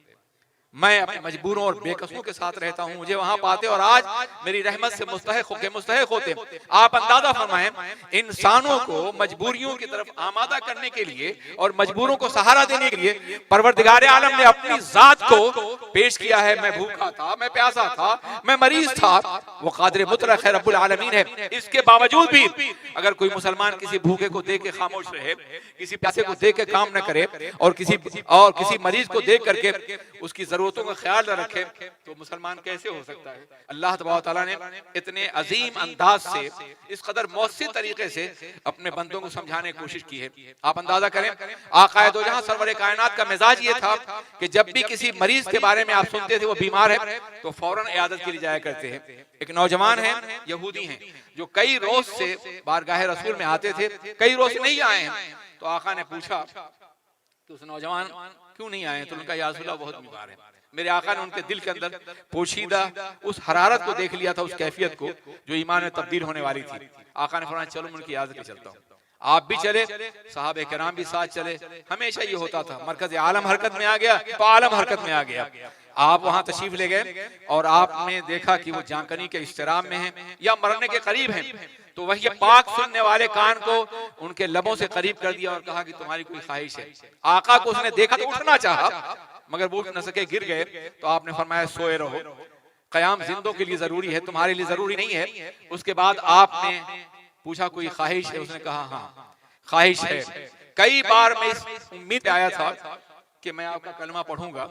मैं अपने मजबूरों और बेकसों के साथ रहता हूं, मुझे वहां पाते और आज मेरी रहमत से मुस्तहिक होते। आप अंदाजा फरमाएं, इंसानों को मजबूरियों की तरफ आमादा करने के लिए और मजबूरों को सहारा देने के लिए परवरदिगार आलम ने अपनी जात को पेश किया है। मैं भूखा था, मैं प्यासा था, मैं मरीज था, वो कादिर मुतलक है, रब्बुल आलमीन है। इसके बावजूद भी अगर कोई मुसलमान किसी भूखे को देख के खामोश रहे, किसी प्यासे को देख के काम न करे और किसी मरीज को देख करके उसकी जरूरतों का ख्याल न रखे, तो मुसलमान कैसे हो सकता है। अल्लाह तबारक व तआला ने इतने अजीम अंदाज से, इस कदर मौसी तरीके से अपने बंदों को समझाने की कोशिश की है। आप अंदाजा करें, आक़ाए दो जहां सरवर कायनात का मिजाज ये था कि जब भी किसी मरीज के बारे में आप सुनते थे वो बीमार है तो फौरन इयादत के लिए जाया करते हैं। एक नौजवान है, यहूदी हैं, जो कई रोज से बारगाह रसूल में आते थे, कई रोज नहीं आए हैं। तो आका ने पूछा कि उस नौजवान क्यों नहीं आए, तो उनका या रसूल अल्लाह बहुत बीमार है। मेरे आका ने उनके दिल के अंदर पोशीदा उस हरारत को देख लिया था, उस कैफियत को जो ईमान में तब्दील होने वाली थी। आका ने फरमाया चलो मैं उनकी इयादत के चलता हूँ। आप भी चले, सहाबे किराम भी साथ चले। हमेशा ये होता था, मरकज आलम हरकत में आ गया तो आलम हरकत में आ गया। आप वहां तशरीफ ले गए और आपने देखा कि वो जांकनी के इस्तिराम में हैं या मरने के करीब हैं। तो वही पाक सुनने वाले कान को उनके लबों से करीब कर दिया और कहा कि तुम्हारी कोई ख्वाहिश है। आका को उसने देखा तो उठना चाहा मगर वो न सके, गिर गए। तो आपने फरमाया सोए रहो, कयाम जिंदों के लिए जरूरी है, तुम्हारे लिए जरूरी नहीं है। उसके बाद आपने पूछा कोई ख्वाहिश है, उसने कहा हाँ ख्वाहिश है। कई बार मैं इस उम्मीद पे आया था कि मैं आपका कलमा पढ़ूंगा,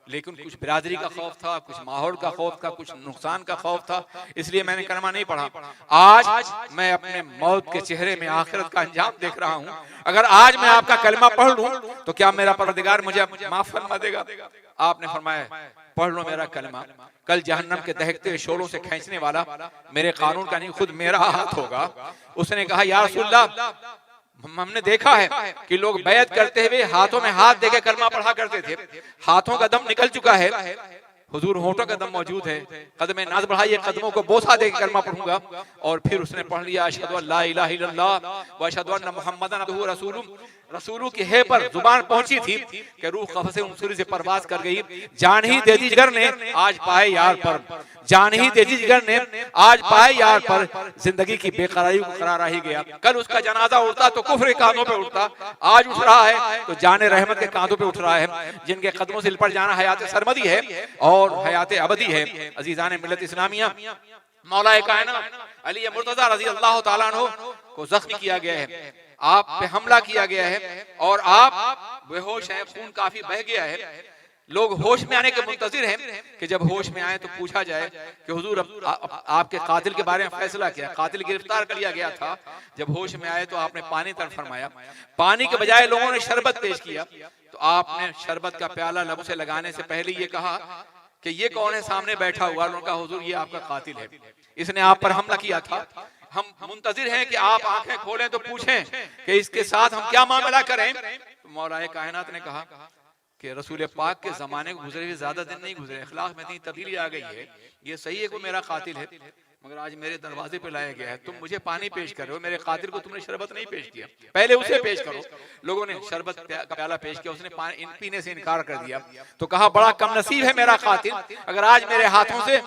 लेकिन कुछ बिरादरी का खौफ था, कुछ माहौल का खौफ था, कुछ नुकसान का खौफ था, इसलिए मैंने कलमा नहीं पढ़ा। आज मैं अपने मौत के चेहरे में आखिरत का अंजाम देख रहा हूँ। अगर आज मैं आपका कलमा पढ़ लूं तो क्या मेरा परवरदिगार मुझे माफ फरमा देगा। आपने फरमाया पढ़ लो मेरा कलमा, कल जहन्नम के दहकते शोरों से खींचने वाला मेरे कानून का नहीं, खुद मेरा हाथ होगा। उसने कहा या रसूलल्लाह, हमने देखा है कि लोग बैत करते हुए हाथों में हाथ देके कलमा पढ़ा करते थे, हाथों का दम निकल चुका है, हुजूर होठों का दम मौजूद है, कदम नाज बढ़ाइए, कदमों को बोसा देके कलमा पढ़ूंगा। और फिर उसने पढ़ लिया अशहदु अल्ला इलाहा इल्लल्लाह व अशहदु अन्ना मुहम्मदन अब्दुहु रसूलुहु। रसूलू की है पर जुबान पहुंची थी कि रूह कफ़ उनसुरी से परवाज कर गई। जान ही दे दी जिगर ने आज पाए यार पर, जान ही दे दी जिगर ने आज पाए यार पर, जिंदगी की बेकरारी को करारा ही गया। कल उसका जनाजा उठता तो कुफ्र के कांधों पे उठता, आज उठ रहा है तो जाने रहमत के कांधों पे उठ रहा है। जिनके कदमों से लिपट जाना हयात सरमदी है और हयात अबदी है। अजीजान मिल्लत इस्लामिया, मौलाए कायनात अली मुर्तजा रज़ी अल्लाह तआला अन्हु को जख्मी किया गया है, आप पे हमला किया गया है और आप बेहोश हैं, खून काफी बह गया है। लोग होश में आने के मुंतजिर हैं कि जब होश में आए तो पूछा जाए कि हुजूर आपके कातिल के बारे में फैसला किया, कातिल गिरफ्तार कर लिया गया था, जब होश में आए तो आपने पानी तरफ फरमाया, पानी के बजाय लोगों ने शरबत पेश किया, तो आपने शरबत का प्याला लब से लगाने से पहले ये कहा कि ये कौन है सामने बैठा हुआ, उन्होंने कहा हुजूर ये आपका कातिल है, इसने आप पर हमला किया था, हम मुंतजिर हैं कि आप आंखें खोलें तो पूछें कि इसके साथ हम क्या मामला करें। तो मौलाए कायनात ने कहा कि रसूल पाक के जमाने को गुजरे हुए ज्यादा दिन नहीं गुजरे, अखलाक में इतनी तब्दीली आ गई है, ये सही है कि मेरा कातिल है, मगर आज मेरे दरवाजे पे लाया गया है, तुम मुझे पानी पेश कर रहे हो, मेरे कातिल को तुमने शरबत नहीं पेश किया, पहले उसे पेश करो। लोगों ने शरबत का प्याला पेश किया, उसने पानी पीने से इनकार कर दिया, तो कहा बड़ा कम नसीब है मेरा कातिल, अगर आज मेरे हाथों से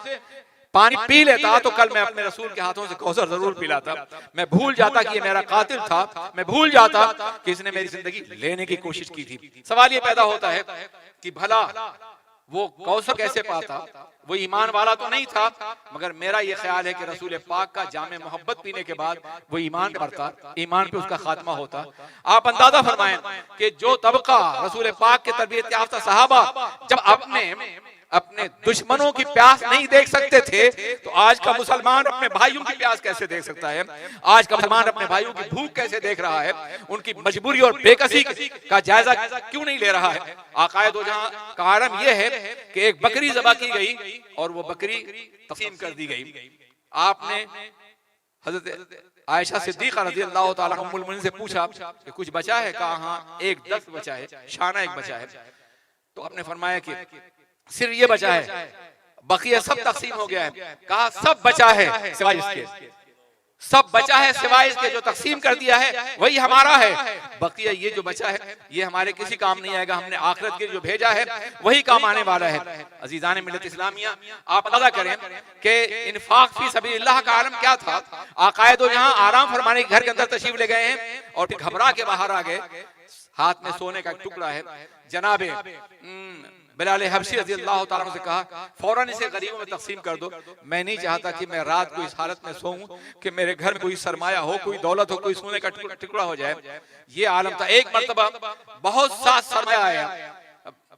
पानी पी लेता तो कल मैं अपने रसूल के हाथों से कौसर जरूर पिलाता, मैं भूल जाता कि ये मेरा कातिल था, मैं भूल जाता कि इसने मेरी जिंदगी लेने की कोशिश की थी। सवाल ये पैदा होता है कि भला वो कौसर कैसे पाता, वो ईमान वाला तो नहीं था, मगर मेरा ये ख्याल है कि रसूल पाक का जामे मोहब्बत पीने के बाद वो ईमान करता, ईमान पे उसका खात्मा होता। आप अंदाजा फरमाएं कि जो तबका रसूल पाक के तरबियत याफ्ता सहाबा जब अपने दुश्मनों की प्यास नहीं देख सकते थे, तो आज का मुसलमान अपने भाइयों की प्यास कैसे देख सकता है, आज का मुसलमान अपने भाइयों की भूख कैसे देख रहा है, उनकी मजबूरी और बेकसी का जायजा क्यों नहीं ले रहा है। आकाए दो जहां का आलम यह है कि एक बकरी ज़बह की गई और वो बकरी तक़सीम कर दी गई। आपने हजरत आयशा सिद्दीक़ा रज़ियल्लाहु ताला अन्हा उम्मुल मोमिनीन से पूछा कि कुछ बचा है, कहा हाँ एक दस्त बचा है, शाना एक बचा है, तो आपने फरमाया कि सिर्फ ये बचा है, बकिया सब तकसीम हो गया है, कहा सब बचा है सिवाय इसके, सब बचा है सिवाय इसके, जो तकसीम कर दिया है वही हमारा है, बकिया ये जो बचा है ये हमारे किसी काम नहीं आएगा, हमने आखिरत के लिए जो भेजा है वही काम आने वाला है। अजीजान मिल्लत इस्लामिया, आप अंदाजा करें कि इन्फाक फी सबीलिल्लाह का आलम क्या था। आकाए दो जहां आराम फरमाने के घर के अंदर तशरीफ ले गए हैं और फिर घबरा के बाहर आ गए, हाथ में सोने का टुकड़ा है, जनाबे बिलाल हबशी रज़ियल्लाहु ताला अन्हु से कहा फौरन इसे गरीबों में तकसीम कर दो, मैं नहीं चाहता कि मैं रात को इस हालत में सोऊं कि मेरे घर में कोई सरमाया हो, कोई दौलत हो, कोई सोने का टुकड़ा हो जाए। ये आलम था। एक मर्तबा बहुत सा सरमाया आया,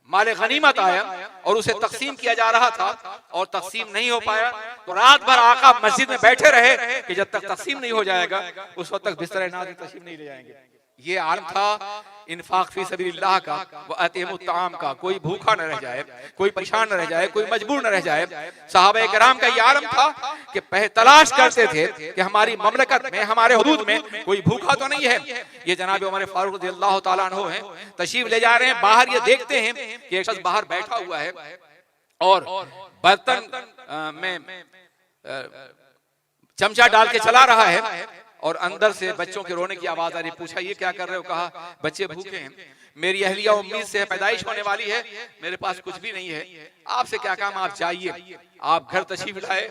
माले गनीमत आया और उसे तकसीम किया जा रहा था और तकसीम नहीं हो पाया, तो रात भर आका मस्जिद में बैठे रहे कि जब तक तकसीम नहीं हो जाएगा उस वक्त तक बिस्तर नाज़ तशरीफ नहीं ले जाएंगे। ये आलम था इन्फाक फी सबीलिल्लाह का, व अतीमुत ताम का, कोई भूखा न रह जाए, कोई परेशान न रह जाए, कोई मजबूर न रह जाए। सहाबा किराम का ये आलम था कि पहले तलाश करते थे कि हमारी ममलकत में, हमारे हुदूद में कोई भूखा तो नहीं है। ये जनाब उमर फारूक रज़ियल्लाहु ताला अन्हु हैं, तशरीफ ले जा रहे हैं, बाहर ये देखते हैं कि एक शख्स बाहर बैठा हुआ है और बर्तन में चमचा डाल के चला रहा है और अंदर से बच्चों के रोने की आवाज आ रही। पूछा ये क्या कर रहे हो, कहा बच्चे भूखे हैं, मेरी अहलिया उम्मीद से पैदाइश होने वाली है, मेरे पास कुछ भी नहीं है, आपसे क्या काम, आप चाहिए। आप घर तशरीफ लाए,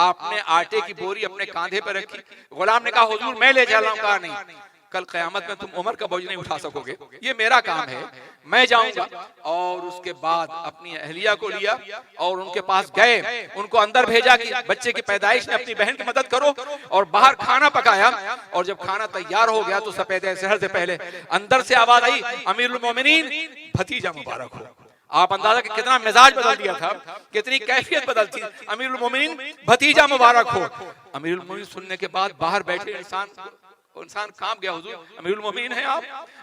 आपने आटे की बोरी अपने कांधे पर रखी, गुलाम ने कहा हुजूर मैं ले जा रहा हूं, कहा नहीं, कल क़यामत में तुम उमर का बोझ नहीं उठा सकोगे, ये मेरा काम है, मैं जाऊंगा। और उसके बाद अपनी अहलिया को लिया और उनके पास गए, उनको अंदर भेजा कि बच्चे की पैदाइश में अपनी बहन की मदद करो, और बाहर खाना पकाया। और जब खाना तैयार हो गया तो सफेद सहर से पहले अंदर से आवाज आई, अमीरुल मोमिनीन भतीजा मुबारक हो। आप अंदाजा कि कितना मिजाज बदल दिया था, कितनी कैफियत बदलती, अमीरुल मोमिनीन भतीजा मुबारक हो। अमीरुल मोमिनीन सुनने के बाद बाहर बैठे इंसान कांप गया, हुजूर अमीरुल मोमिनीन हैं आप,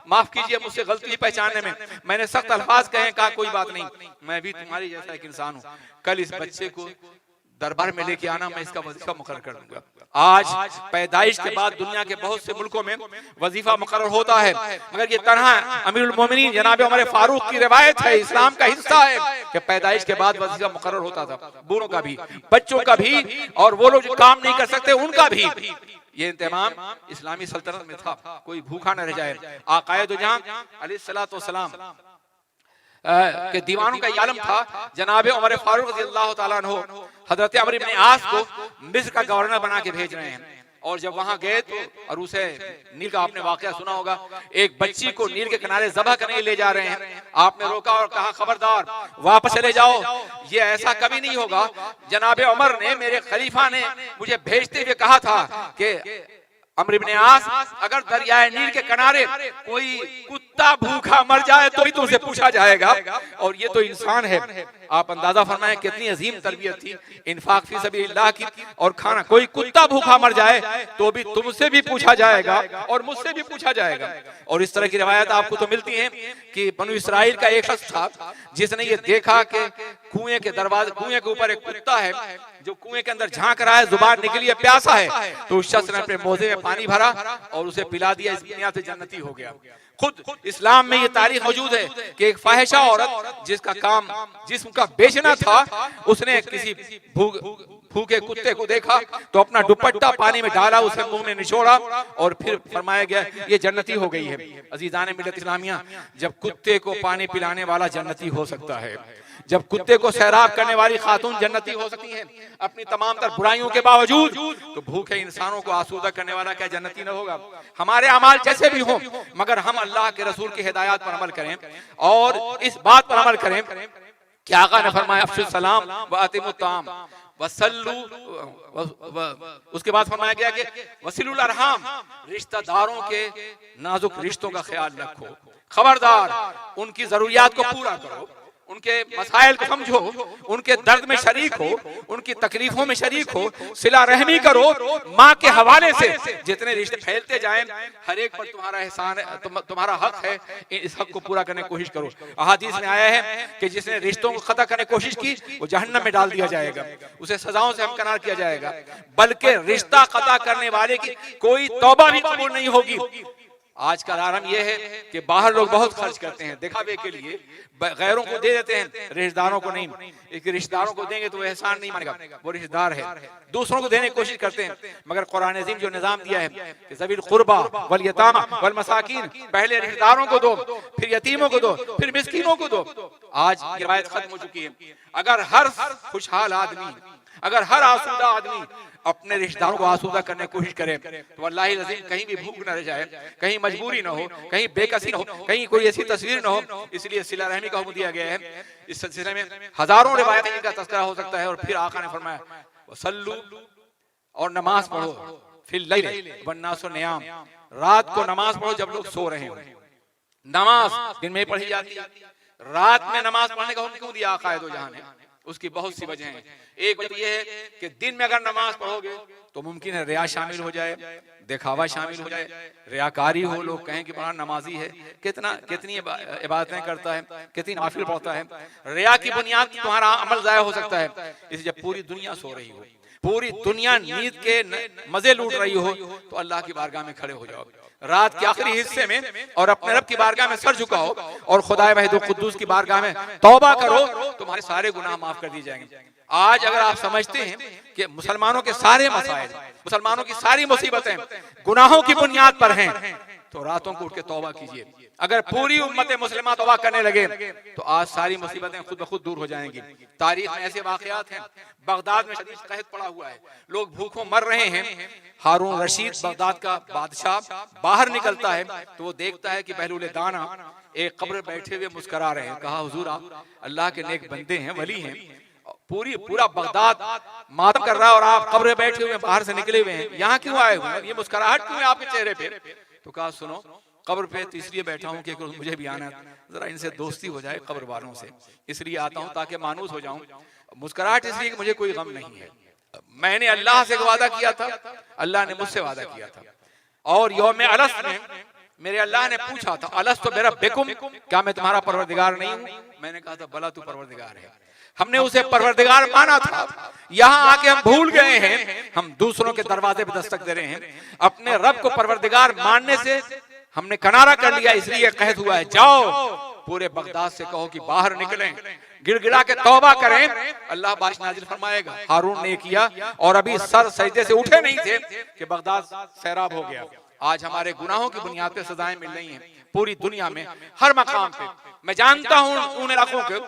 माफ कीजिए मुझसे गलती पहचानने में, मैंने सख्त अल्फाज कहे, कहा कोई बात नहीं, मैं भी तुम्हारी जैसा एक इंसान हूँ, कल इस बच्चे को दरबार में लेके आना, मैं इसका वजीफा मुकर्रर कर दूंगा। आज पैदाइश के बाद दुनिया के बहुत से मुल्कों में वजीफा मुकर्रर होता है, मगर ये तन्हा अमीरुल मोमिनीन जनाब उमर फारूक की रिवायत है, इस्लाम का हिस्सा है कि पैदाइश के बाद वजीफा मुकर्रर होता था, बूढ़ों का भी, बच्चों का भी, और वो लोग जो काम नहीं कर सकते उनका भी। ये इंतजाम इस्लामी सल्तनत में था, कोई भूखा न रह जाए। आकाए दो जहां अलैहिस्सलातु वस्सलाम के दीवानों का आलम था। जनाब उमर फारूक रज़ियल्लाहु ताला अन्हु हजरत अमर इब्न आस को मिस्र का गवर्नर बना के भेज रहे हैं, और जब वहां गए तो, और उसे नील का आपने वाकया सुना होगा, एक बच्ची को नील के किनारे ज़बह करने ले जा रहे हैं, आपने रोका और कहा खबरदार वापस चले जाओ, ये ऐसा कभी नहीं होगा। जनाब उमर ने, मेरे खलीफा ने मुझे भेजते हुए कहा था कि अम्र इब्न आस, अगर दरियाए नील के किनारे कोई कुत्ता भूखा मर जाए तो भी तुमसे पूछा जाएगा। और ये तो इंसान है। आप अंदाजा फरमाएं कितनी अजीम तरबियत थी इंफाक फी सबीलिल्लाह की। और खाना, कोई कुत्ता भूखा मर जाए तो भी तुमसे भी पूछा जाएगा और मुझसे भी पूछा जाएगा। और इस तरह की रिवायत आपको तो मिलती है कि बनु इस्राइल का एक शख्स था जिसने ये देखा कि कुएं के दरवाजे, कुएं के ऊपर एक कुत्ता है जो कुएं के अंदर झांक रहा है, जुबान निकली है, प्यासा है। तो उस शख्स ने अपने मोजे में पानी भरा और उसे पिला दिया। इस दुनिया से जन्नती हो गया। खुद इस्लाम में ये तारीख मौजूद है कि एक फाहिशा औरत जिसका काम जिस्म का बेचना था, उसने किसी भूखे कुत्ते को देखा तो अपना दुपट्टा पानी में डाला, उसे मुंह में निचोड़ा और फिर फरमाया गया ये जन्नती हो गई है। अजीजान मिल्लत इस्लामिया, जब कुत्ते को पानी पिलाने वाला जन्नती हो सकता है, जब कुत्ते को सैराब करने वाली खातून जन्नती हो सकती है अपनी तमाम तर बुराइयों के बावजूद, तो भूखे इंसानों को आसूदा करने वाला क्या जन्नती न होगा? हमारे अमाल जैसे भी हों, मगर हम अल्लाह के रसूल की हिदायत पर अमल करें और इस बात पर अमल करें कि आका ने फरमाया अफ़शु सलाम व अतिमु ताम वसल्लू, उसके बाद फरमाया गया कि वसिलुल अरहाम, रिश्तेदारों के नाजुक रिश्तों का ख्याल रखो, खबरदार उनकी जरूरियात को पूरा करो, उनके मसाइल को समझो, उनके दर्द में शरीक हो, उनकी तकलीफों में शरीक हो, सिला रहमी करो। माँ के हवाले से जितने रिश्ते फैलते जाएं, हर एक पर तुम्हारा एहसान है, तुम्हारा हक है, इस हक को पूरा करने की कोशिश करो। अहादीस में आया है कि जिसने रिश्तों को खत्म करने की कोशिश की वो जहन्नम में डाल दिया जाएगा, उसे सजाओं से हमकनार किया जाएगा, बल्कि रिश्ता कता करने वाले की कोई तौबा भी कबूल नहीं होगी। आज का आलम यह है कि बाहर लोग बहुत खर्च करते हैं दिखावे के लिए, गैरों को दे देते हैं, रिश्तेदारों को नहीं। रिश्तेदारों को देंगे तो वो एहसान नहीं मानेगा, वो रिश्तेदार है। दूसरों को देने की कोशिश करते हैं, मगर कुरान अज़ीम जो निजाम दिया है कि ज़वील कुर्बा वल यतामा वल मसाकीन, पहले रिश्तेदारों को दो, फिर यतीमों को दो, फिर मिस्कीनों को दो। आज ये रिवायत खत्म हो चुकी है। अगर हर खुशहाल आदमी, अगर हर आसूदा आदमी अपने रिश्तेदारों को आसूदा करने की कोशिश करे तो वल्लाही अज़ीम कहीं भी भूख न रह जाए, कहीं मजबूरी न हो, कहीं बेकसी न हो, कहीं कोई ऐसी तस्वीर न हो। इसलिए सिला रहमी का हुक्म दिया गया है। इस सिलसिले में हजारों रिवायतें का तज़किरा हो सकता है। और फिर आका ने फरमाया वसल्लू, और नमाज पढ़ो, फिल लैल वन्नासु नियाम, रात को नमाज पढ़ो जब लोग सो रहे हो। नमाज दिन में पढ़ी जाती है, रात में नमाज पढ़ने का हुक्म क्यों दिया आका दो जहां ने? उसकी बहुत सी वजह हैं। एक वजह यह है कि दिन में अगर नमाज पढ़ोगे तो मुमकिन है रिया शामिल हो जाए, दिखावा शामिल हो जाए, रियाकारी हो, लोग कहें कि बड़ा नमाजी है, कितनी इबादतें करता है, कितनी नाफिल पढ़ता है। रिया की बुनियाद तुम्हारा अमल ज़ाया हो सकता है। इसलिए जब पूरी दुनिया सो रही हो, पूरी दुनिया नींद के मजे लूट रही हो, तो अल्लाह की बारगाह में खड़े हो जाओ रात के आखिरी हिस्से में और अपने रब की बारगाह में सर झुकाओ और खुदाए वहीद कुद्दूस की बारगाह में तौबा करो, तुम्हारे सारे गुनाह माफ कर दिए जाएंगे। आज अगर आप समझते हैं कि मुसलमानों के सारे मसाइल, मुसलमानों की सारी मुसीबतें गुनाहों की बुनियाद पर हैं, तो रातों को उठ के तौबा कीजिए। अगर पूरी उम्मत मुस्लिमा तौबा करने लगे तो आज सारी मुसीबतें खुद ब खुद दूर हो जाएंगी। तारीख में ऐसे वाकयात हैं, बगदाद में शदीद कहत पड़ा हुआ है, लोग भूखों मर रहे हैं। हारून रशीद बगदाद का बादशाह बाहर निकलता है तो वो देखता है कि बहलूल दाना एक कब्र बैठे हुए मुस्करा रहे हैं। कहा हुजूर आप अल्लाह के नेक बंदे हैं, वली हैं, पूरा बगदाद मातम कर रहा है और आप कब्र बैठे हुए बाहर से निकले हुए हैं, यहाँ क्यों आए हुए हैं? ये मुस्कुराहट क्यों है आपके चेहरे पे? तो कहा सुनो, कब्र पे तो इसलिए बैठा हूँ कि मुझे भी आना, जरा इनसे दोस्ती हो जाए कब्र वालों से, इसलिए आता हूँ ताकि मानूस हो जाऊं। मुस्कुराहट इसलिए कि मुझे कोई गम नहीं है, मैंने अल्लाह से वादा किया था, अल्लाह ने मुझसे वादा किया था। और यौम अलस में मेरे अल्लाह ने पूछा था अलस तो मेरा बेकुम, क्या मैं तुम्हारा परवरदिगार नहीं हूँ? मैंने कहा था भला तू परवरदिगार है। हमने उसे परवरदिगार माना था, यहाँ आके हम भूल गए हैं, हम दूसरों के दरवाजे पे दस्तक दे रहे हैं। अपने रब को परवरदिगार मानने से हमने किनारा कर लिया, इसलिए कहत हुआ है जाओ पूरे बगदाद से कहो कि बाहर निकलें, गिड़गिड़ा के तौबा करें, अल्लाह बारिश नाजिल फरमाएगा। हारून ने किया और अभी सर सजदे से उठे नहीं थे कि बगदाद सैराब हो गया। आज हमारे गुनाहों की बुनियाद पे सजाएं मिल रही हैं पूरी दुनिया में, हर मकाम पे। मैं जानता हूँ उन इलाकों के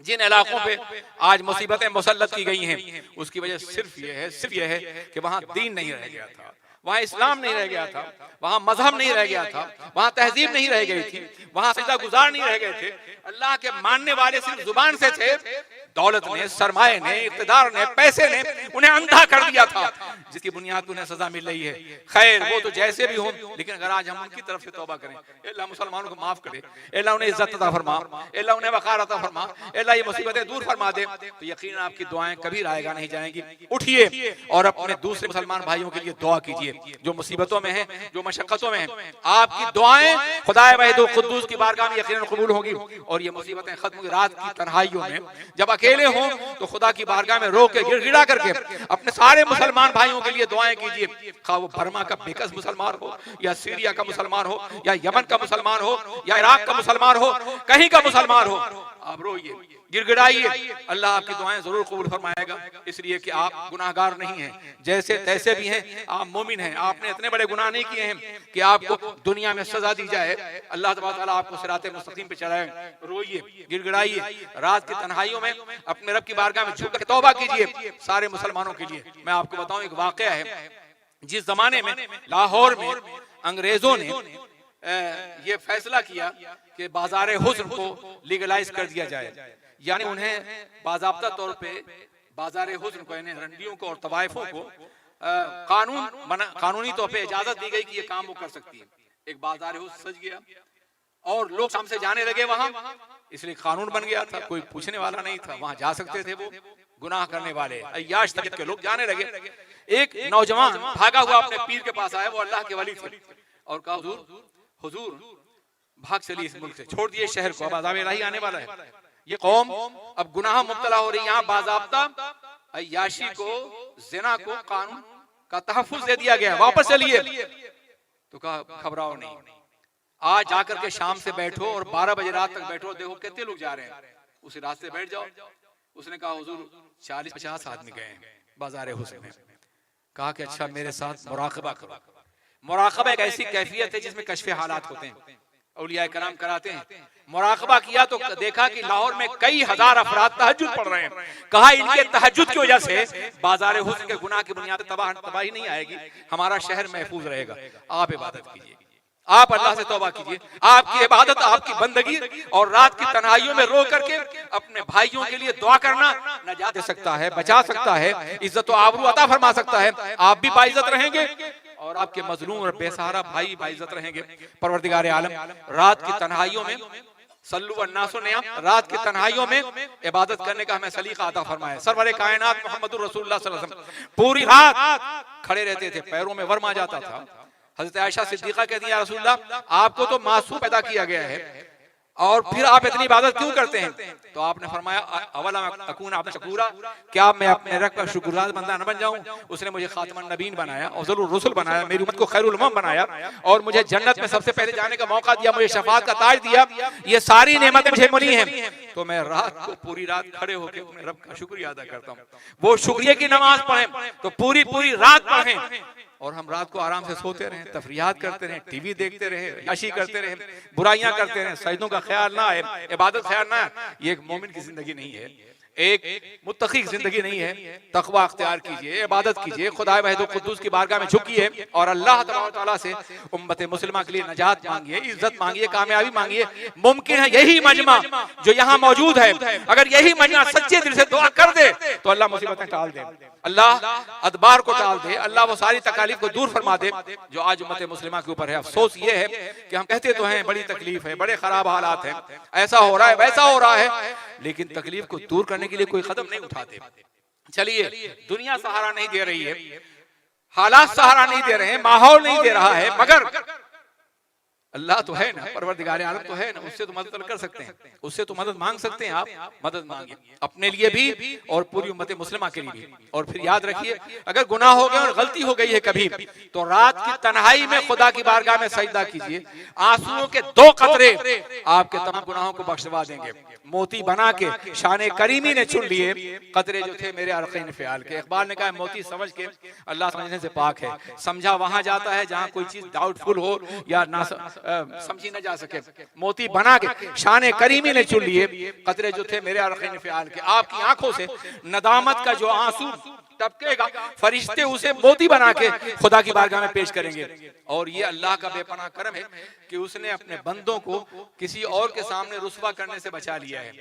जिन इलाकों पे आज मुसीबतें मुसल्लत की गई हैं, उसकी वजह सिर्फ ये है कि वहाँ दीन नहीं रह गया था, वहाँ इस्लाम नहीं रह गया था, वहाँ मजहब नहीं रह गया था, वहाँ तहजीब नहीं रह गई थी, वहाँ सजदा गुजार नहीं रह गए थे। अल्लाह के मानने वाले सिर्फ जुबान से थे, दौलत ने, सरमाए ने, इक़्तिदार ने, पैसे ने उन्हें अंधा कर दिया था, जिसकी बुनियाद पर उन्हें सजा मिल रही है। खैर वो तो जैसे भी हो, लेकिन अगर आज हम उनकी तरफ से तौबा करें, अल्लाह मुसलमानों को माफ करे, अल्लाह उन्हें इज्जत अता फरमा, अल्लाह उन्हें वक़ार अता फरमा, अल्लाह ये मुसीबतें दूर फरमा दे, तो यकीन आपकी दुआएं कभी रायगा नहीं जाएंगी। उठिए और अपने दूसरे मुसलमान भाइयों के लिए दुआ कीजिए जो मुसीबतों में हैं, जो मशक्कतों में हैं। आपकी दुआएं खुदाए वाहिद कुद्दूस की बारगाह में यकीनन कबूल होगी और ये मुसीबतें खत्म होंगी। रात की तन्हाइयों में जब अकेले हों तो खुदा की बारगाह में रो के गिड़गिड़ा करके अपने सारे मुसलमान भाइयों के लिए दुआएं कीजिए। खा वो बर्मा का बेकस मुसलमान हो, या सीरिया का मुसलमान हो, या यमन का मुसलमान हो, या इराक का मुसलमान हो, कहीं का मुसलमान हो, आप रोइए, गिड़गिड़ाइए, अल्लाह आपकी दुआएं जरूर कबूल फरमाएगा। इसलिए कि आप गुनाहगार नहीं हैं, जैसे तैसे भी हैं, आप मोमिन हैं। आपने इतने बड़े गुनाह नहीं किए हैं कि आपको दुनिया में सजा दी जाए। अल्लाह तबारक व तआला आपको सिराते मुस्तकीम पे चलाए। रोइए, गिड़गिड़ाइए, रात की तन्हाइयों में अपने रब की बारगाह में झुक के तौबा कीजिए सारे मुसलमानों के लिए। मैं आपको बताऊं एक वाकया है, जिस जमाने में लाहौर में अंग्रेजों ने ये फैसला किया कि बाजार हुस्न को लीगलाइज कर दिया जाए, यानी उन्हें बाज़ाब्ता तौर पे बाजार हुस्न को, यानी रंडियों को और तवाइफों को कानूनी तौर पे इजाजत दी गई कि ये काम वो कर सकती है। एक बाजार हुस्न सज गया और लोग शाम से जाने लगे वहां, इसलिए कानून बन गया था, कोई पूछने वाला नहीं था, वहां जा सकते थे वो गुनाह करने वाले अय्याश तबीयत के लोग जाने लगे। एक नौजवान भागा हुआ अपने पीर के पास आया, वो अल्लाह के वली थे, और कहा हुजूर भाग चलिए इस मुल्क से, छोड़ दिए शहर को, अब अज़ाब इलाही आने वाला है, ये कौम अब गुनाह मुब्तला हो रही, यहाँ बाज़ाब्ता अय्याशी को, ज़िना को कानून का तहफ़्फ़ुज़ दे दिया गया, वापस चलिए। तो कहा घबराओ नहीं, आज जाकर के शाम से बैठो और 12 बजे रात तक बैठो, देखो कितने लोग जा रहे हैं, उसी रास्ते बैठ जाओ। उसने कहा हुजूर 40-50 आदमी गए बाजार हुस्न में। कहा कि अच्छा मेरे साथ मुराक़बा करो। मुराक़बा एक ऐसी कैफियत है जिसमें कश्फ़े हालात होते हैं, औलिया कराम कराते हैं। मुराक़बा किया तो देखा कि लाहौर में कई हजार अफराद तहज्जुद पढ़ रहे हैं। कहा इनके तहज्जुद की वजह से बाजार हुस्न के गुनाह की बुनियाद तबाही नहीं आएगी, हमारा शहर महफूज रहेगा। आप इबादत कीजिए, आप अल्लाह से तौबा कीजिए, आपकी इबादत, आपकी बंदगी और रात की तन्हाइयों में रो करके अपने भाइयों के लिए दुआ करना नजात दे सकता है, बचा सकता है, इज्जत व आबरू अता फरमा सकता है। आप भी बाइज्जत रहेंगे और आपके मजलूम और बेसहारा भाई बाइज्जत रहेंगे। परवरदिगार आलम रात की तन्हाइयों में सल्लु वन्नासु नियाम, रात की तन्हाइयों में इबादत करने का हमें सलीका अता फरमाए। सरवरे कायनात मोहम्मदुर रसूलुल्लाह सल्लल्लाहु अलैहि वसल्लम पूरी रात खड़े रहते थे, पैरों में वर्म आ जाता था। हज़रत आयशा सिद्दीक़ा कहती है या रसूलल्लाह आपको तो मासूम पैदा किया गया है और फिर आप इतनी इबादत क्यों करते हैं? तो आपने फरमाया अवला अकून आपने शकूरा, क्या मैं अपने रब का शुक्रगुज़ार बंदा न बन जाऊं? उसने मुझे खातिमुन नबीन बनाया, अफ़ज़लुर रुसुल बनाया, मेरी उम्मत को खैरुल उम्म बनाया और मुझे जन्नत में सबसे पहले जाने का मौका दिया, मुझे शफाअत का ताज दिया। ये सारी नेमतें मुझे मिली हैं, तो मैं रात को पूरी रात खड़े होकर अपने रब का शुक्रिया अदा करता हूँ। वो शुक्रिया की नमाज पढ़ें तो पूरी पूरी रात पढ़ें और हम रात को आराम से सोते रहें, तफरियात करते रहें, टीवी देखते रहें, याशी करते रहें, बुराइयां करते रहें, सजदों का ख्याल ना आए, इबादत ख्याल ना आए, ये एक मोमिन की जिंदगी नहीं है, एक मुत्तकी जिंदगी नहीं है। तकवा अख्तियार कीजिए, इबादत कीजिए, खुदा वाहिद कुद्दूस की बारगाह में झुकिए और अल्लाह तआला से उम्मत मुस्लिमा के लिए नजात मांगिए, इज्जत मांगिए, कामयाबी मांगिए। मुमकिन है यही मजमा जो यहाँ मौजूद है, अगर यही मजमा सच्चे दिल से दुआ कर दे तो अल्लाह मुसीबतें टाल दे, अल्लाह अदबार को टाल दे, अल्लाह वो सारी तकालीफ को दूर फरमा दे जो आज उम्मत मुस्लिमा के ऊपर है। अफसोस ये है कि हम कहते तो हैं बड़ी तकलीफ है, बड़े खराब हालात हैं, ऐसा हो रहा है, वैसा हो रहा है, लेकिन तकलीफ को दूर करने के लिए कोई कदम नहीं उठाते। चलिए दुनिया सहारा नहीं दे रही है, हालात सहारा नहीं दे रहे हैं, माहौल नहीं दे रहा है, मगर अल्लाह तो है ना, परवरदिगार आलम तो है ना, उससे तो मदद कर सकते हैं, उससे तो मदद मांग सकते हैं। आप मदद मांगिए अपने लिए भी और पूरी उम्मत मुस्लिमा के लिए भी। और फिर याद रखिए अगर गुनाह हो गया और गलती हो गई है कभी तो रात की तन्हाई में खुदा की बारगाह में सजदा कीजिए, आंसुओं के 2 कतरे आपके तमाम गुनाहों को बख्शवा देंगे। मोती बना के शान करीमी ने चुन लिए कतरे जो थे मेरे अरक़ीन फ़ियाल के। इक़बाल ने कहा मोती समझ के अल्लाह समझने से पाक है, समझा वहां जाता है जहां कोई चीज डाउटफुल हो या ना समझी न जा सके। मोती बना के शान करीमी ने चुन लिए कतरे जो थे मेरे अरक़ीन फ़ियाल के। आपकी आंखों से नदामत का जो आंसू टपकेगा फरिश्ते उसे मोती बना के खुदा की बारगाह में पेश करेंगे। और ये अल्लाह का बेपनाह करम है कि उसने अपने बंदों को किसी और के सामने रुस्वा करने से बचा लिया है।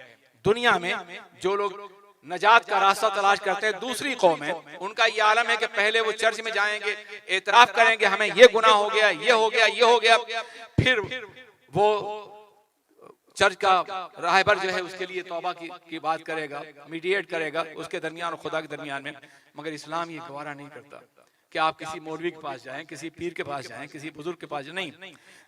दुनिया में जो लोग नजात का रास्ता तलाश करते हैं। दूसरी कौम है, उनका ये आलम है कि पहले वो चर्च में जाएंगे, एतराफ करेंगे हमें ये गुनाह हो गया, ये हो गया, ये हो गया, फिर वो चर्च का राहबर जो है उसके लिए तौबा की बात करेगा, मीडिएट करेगा उसके दरमियान और खुदा के दरमियान में। मगर इस्लाम ये गवारा नहीं करता कि आप किसी मौलवी के पास जाएं, किसी पीर के पास जाएं, किसी बुजुर्ग के पास जाएं। नहीं,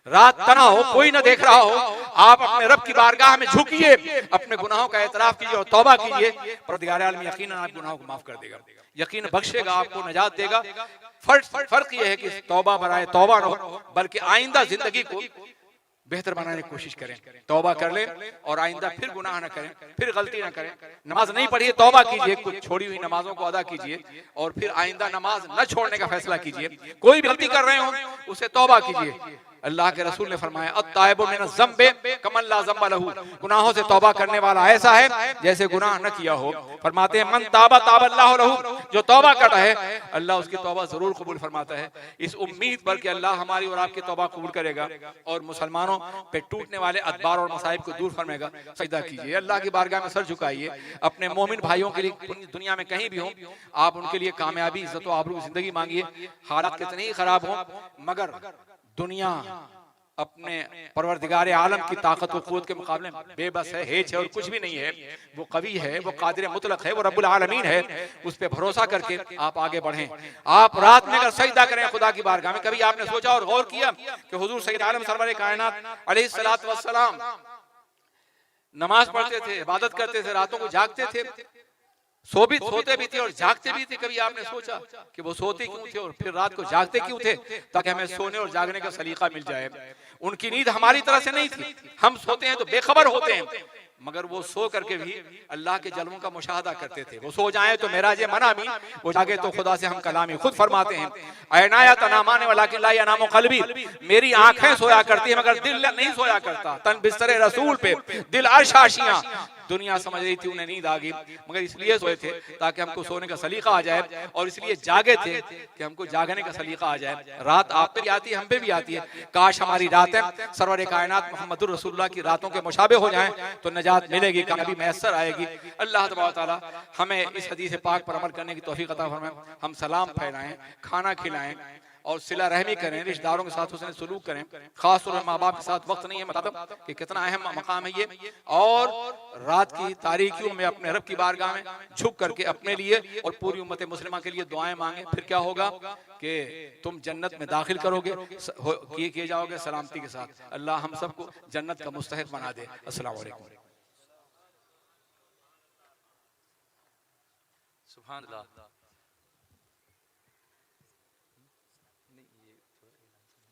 रात तना हो, कोई ना देख रहा हो, आप अपने रब की बारगाह में झुकिए, अपने गुनाहों का एतराफ कीजिए और तौबा कीजिए। परवरदिगार आलम यकीनन आप गुनाहों को माफ कर देगा, यकीन बख्शेगा, आपको नजात देगा। फर्क यह है कि तौबा बराए तौबा न हो, बल्कि आइंदा जिंदगी को बेहतर बनाने की कोशिश करें, तौबा कर लें और आइंदा फिर गुनाह न करें, फिर गलती न करें। नमाज नहीं पढ़िए, तौबा कीजिए, कुछ छोड़ी हुई नमाजों को अदा कीजिए और फिर आइंदा नमाज न छोड़ने का फैसला कीजिए। कोई भी गलती कर रहे हो उसे तौबा कीजिए। अल्लाह के रसूल ने फरमाया अत्ताइबु मिन ज़म्बि कमन ला ज़म्ब लहू, गुनाहों से तौबा करने वाला ऐसा है जैसे गुनाह न किया हो। फरमाते हैं मन ताबा ताबल्लाहु लहू, जो तौबा करता है अल्लाह उसकी तौबा जरूर कबूल फरमाता है। इस उम्मीद पर कि अल्लाह हमारी और आपकी तौबा कबूल करेगा और मुसलमानों पे टूटने वाले अदबार और मसाइब को दूर फरमाएगा। सजदा कीजिए, अल्लाह की बारगाह में सर झुकाइए। अपने मोमिन भाइयों के लिए दुनिया में कहीं भी हो, आप उनके लिए कामयाबी, इज्जत और आबरू की जिंदगी मांगिए। हालात कितने ही खराब हों, मगर दुनिया अपने परवरदिगार आलम की ताकत और क़ुव्वत के मुकाबले बेबस है, हेच है और कुछ भी नहीं है। वो कवी है, वो कादिर मुतलक है, वो रब्बुल आलमीन है। उस पे भरोसा करके आप आगे बढ़ें। आप रात में अगर सजदा करें खुदा की बारगाह में, कभी आपने सोचा और गौर किया कि हुजूर सैयद आलम सरवर कायनात अलैहिस्सलातु वस्सलाम नमाज पढ़ते थे, इबादत करते थे, रातों को जागते थे, सोते भी थे और जागते भी थे। कभी आपने सोचा कि वो सोते क्यों थे और फिर रात को जागते क्यों थे? ताकि हमें सोने और जागने का सलीका मिल जाए। उनकी नींद हमारी तरह से नहीं थी, हम सोते हैं तो बेखबर होते हैं, मगर वो सो करके भी अल्लाह के जलवों का मुशाहदा करते थे। वो सो जाए तो मेराजे मनामी, वो जागे तो खुदा से हम कलामी। खुद फरमाते हैं ऐनाया तनामाने वाला कि ला यनामु क़ल्बी, मेरी आंखें सोया करती है मगर दिल नहीं सोया करता। तन बिस्तरे रसूल पे दिल अर्शाशियां, दुनिया समझ रही थी उन्हें नींद आ गई, मगर इसलिए सोए थे ताकि हमको सोने का सलीका आ जाए, और इसलिए जागे थे कि हमको जागने का सलीका आ जाए। रात आप पे भी आती है, हम पे भी आती है। काश हमारी रातें सरवर कायनात मोहम्मदुर रसूलुल्लाह की रातों के मुशाबे हो जाएं तो नजात मिलेगी, कामयाबी मैसर आएगी। अल्लाह तबारक व तआला हमें इस हदीस पाक पर अमल करने की तौफीक अता फरमाए। हम सलाम फैलाएं, खाना खिलाएं और सिला रहमी करें, रिश्तेदारों के साथ हुस्न सलूक करें। खास तौर पर माँ बाप के साथ वक्त नहीं है, मतलब कि कितना अहम मकाम है ये। और रात की तारीकियों में अपने रब की बारगाह में झुक करके अपने लिए और पूरी उम्मत मुस्लिमा के लिए दुआएं मांगे। फिर क्या होगा कि तुम जन्नत में दाखिल करोगे, किए जाओगे सलामती के साथ। अल्लाह हम सबको जन्नत का मुस्तहिक बना दे। अस्सलाम वालेकुम। सुभान अल्लाह।